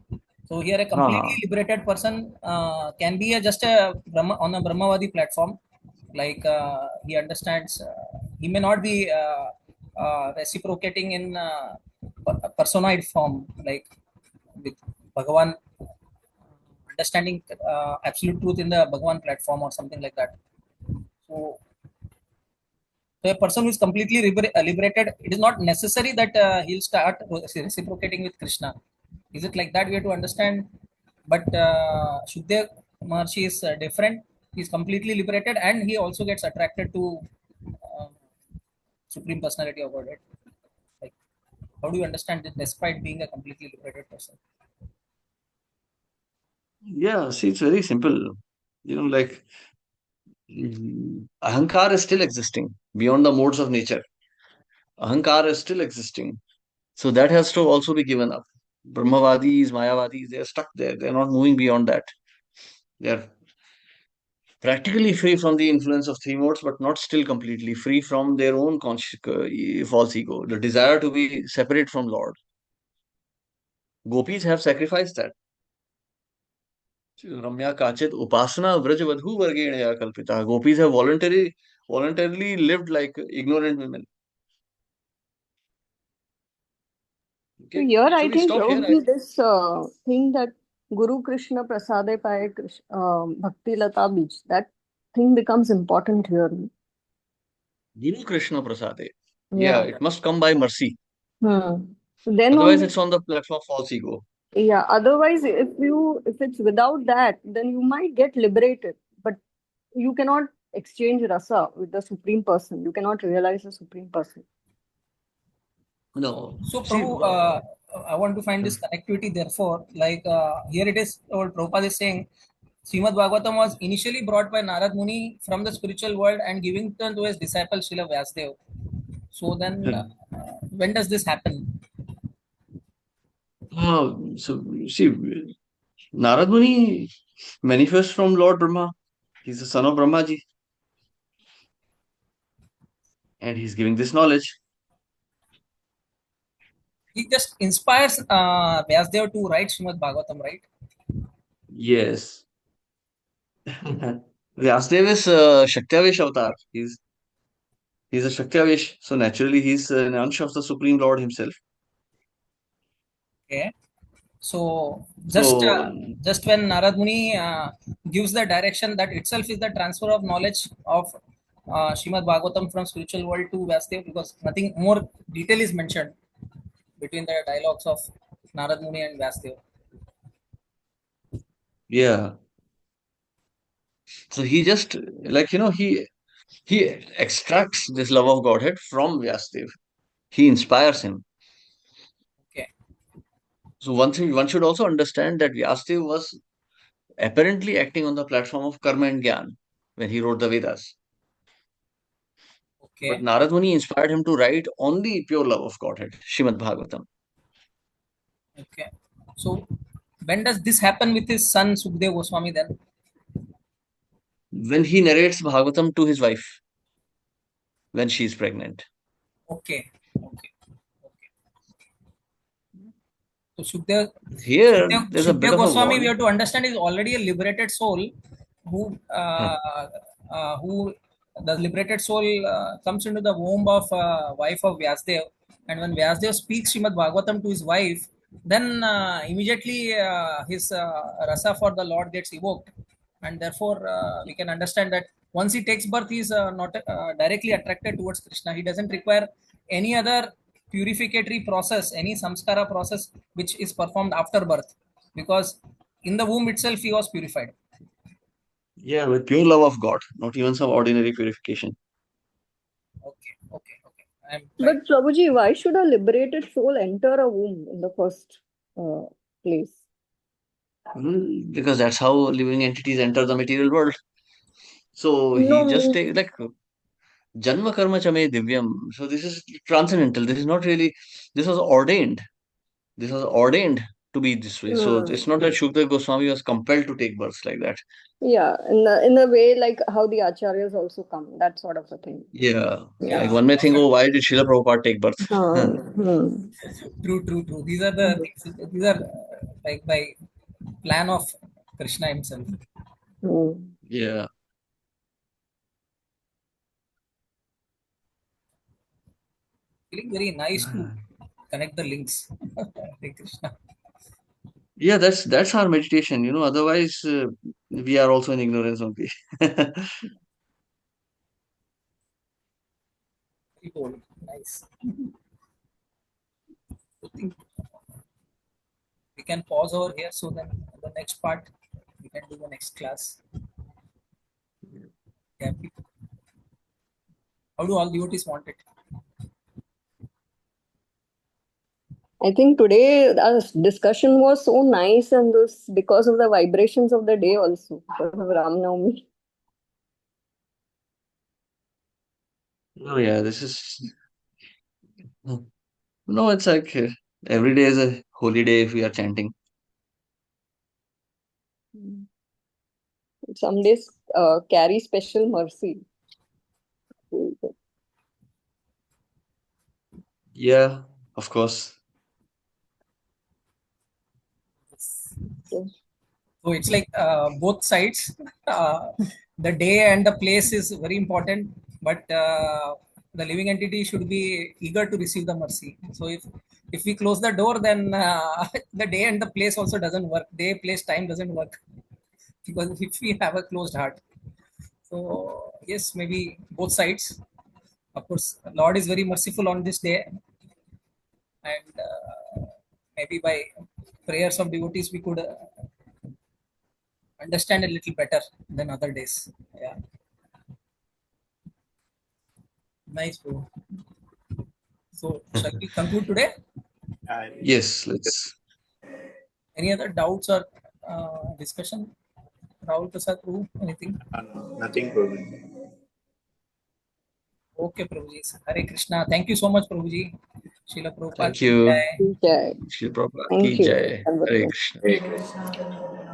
so here a completely liberated person can be just a on a Brahmavadi platform. Like he understands, he may not be reciprocating in personoid form, like with Bhagavan, understanding absolute truth in the Bhagavan platform or something like that. So a person who is completely liberated, it is not necessary that he'll start reciprocating with Krishna. Is it like that? We have to understand. But Shukdev Maharshi is different. He's completely liberated and he also gets attracted to uh, Supreme Personality of Godhead. Like, how do you understand this despite being a completely liberated person? Yeah, see, it's very simple. Like Ahankar is still existing beyond the modes of nature. Ahankar is still existing. So that has to also be given up. Brahmavadis, Mayavadis, they are stuck there. They're not moving beyond that. They're practically free from the influence of three modes, but not still completely free from their own false ego, the desire to be separate from Lord. Gopis have sacrificed that. Ramya Kachit Upasana Vrajavadhu Vargenaya Kalpita. Gopis have voluntarily lived like ignorant women. So Okay. here, So I we think stop here. probably this thing that Guru Krishna Prasade Paye Bhakti Lata Beach. That thing becomes important here. Guru Krishna Prasade. Yeah, Yeah. it must come by mercy. Then Otherwise, only, it's on the platform of false ego. yeah. Otherwise, if it's without that, then you might get liberated. But you cannot exchange rasa with the Supreme Person. You cannot realize the Supreme Person. No. So, See, Prabhu, I want to find this connectivity. Therefore, like here it is, what Prabhupada is saying, Srimad Bhagavatam was initially brought by Narad Muni from the spiritual world and giving it to his disciple Srila Vyasdev. So then, when does this happen? so see, Narad Muni manifests from Lord Brahma. He's the son of Brahmaji. And he's giving this knowledge. He just inspires Vyasdev to write Srimad Bhagavatam, right? Yes. Vyasdev is Shaktiavesh avatar. He's a Shaktiavesh. So naturally, he's an ansh of the Supreme Lord himself. Okay. So So, just when Narad Muni gives the direction, that itself is the transfer of knowledge of Srimad Bhagavatam from spiritual world to Vyasdev, because nothing more detail is mentioned between the dialogues of Narad Muni and Vyasdev. yeah. So he just, like, he extracts this love of Godhead from Vyasdev. He inspires him. Okay. So one thing one should also understand that Vyasdev was apparently acting on the platform of karma and gyan when he wrote the Vedas. But Okay. Narad Muni inspired him to write on the pure love of Godhead, Srimad Bhagavatam. Okay. So when does this happen with his son Sukdev Goswami then? When he narrates Bhagavatam to his wife when she is pregnant. Okay. Okay. Okay. So Here, there's a bit Shukdev of a Goswami, we warning. have to understand, is already a liberated soul who Huh. who the liberated soul comes into the womb of wife of Vyasdev, and when Vyasdev speaks Srimad Bhagavatam to his wife, then immediately his rasa for the Lord gets evoked, and therefore we can understand that once he takes birth, he is not directly attracted towards Krishna. He doesn't require any other purificatory process, any samskara process which is performed after birth, because in the womb itself he was purified. Yeah, with pure love of God, not even some ordinary purification. Okay, okay, okay. I'm right. But Prabhuji, why should a liberated soul enter a womb in the first place? Because that's how living entities enter the material world. So he just No, takes like Janma Karma Chame Divyam. So this is transcendental. This is not really, this was ordained. This was ordained to be this way. So it's not that Shukdev Goswami was compelled to take births like that. yeah, in the way like how the acharyas also come, that sort of a thing. Yeah. Yeah. Like one may think, oh, why did Srila Prabhupada take birth? True, true, true. These are the things. These are like by plan of Krishna himself. Yeah. Feeling very nice to connect the links. Hare Krishna. Yeah, that's our meditation. Otherwise, we are also in ignorance only. Very bold. Nice. I think we can pause over here, so then the next part we can do the next class. Yeah. How do all devotees want it? I think today our discussion was so nice, and this because of the vibrations of the day also, because of Ram Navami. Oh yeah, this is no, it's like every day is a holy day if we are chanting. Some days carry special mercy. Yeah, of course. So it's like both sides. The day and the place is very important, but the living entity should be eager to receive the mercy. So if we close the door, then the day and the place also doesn't work. Day, place, time doesn't work because if we have a closed heart. So yes, maybe both sides. Of course, Lord is very merciful on this day, and maybe by prayers of devotees we could understand a little better than other days. Yeah, nice, bro. So shall we conclude today? Yes, let's. Any other doubts or discussion? Rahul Prasad, Prabhu, anything? Nothing, Prabhuji. Okay, Prabhuji. Hare Krishna. Thank you so much, Prabhuji. Srila Prabhupada Thank ki you. jai. Jai. Shri Prabhupada Thank ki you. jai. Have a good Hare day. Krishna. Hare Krishna.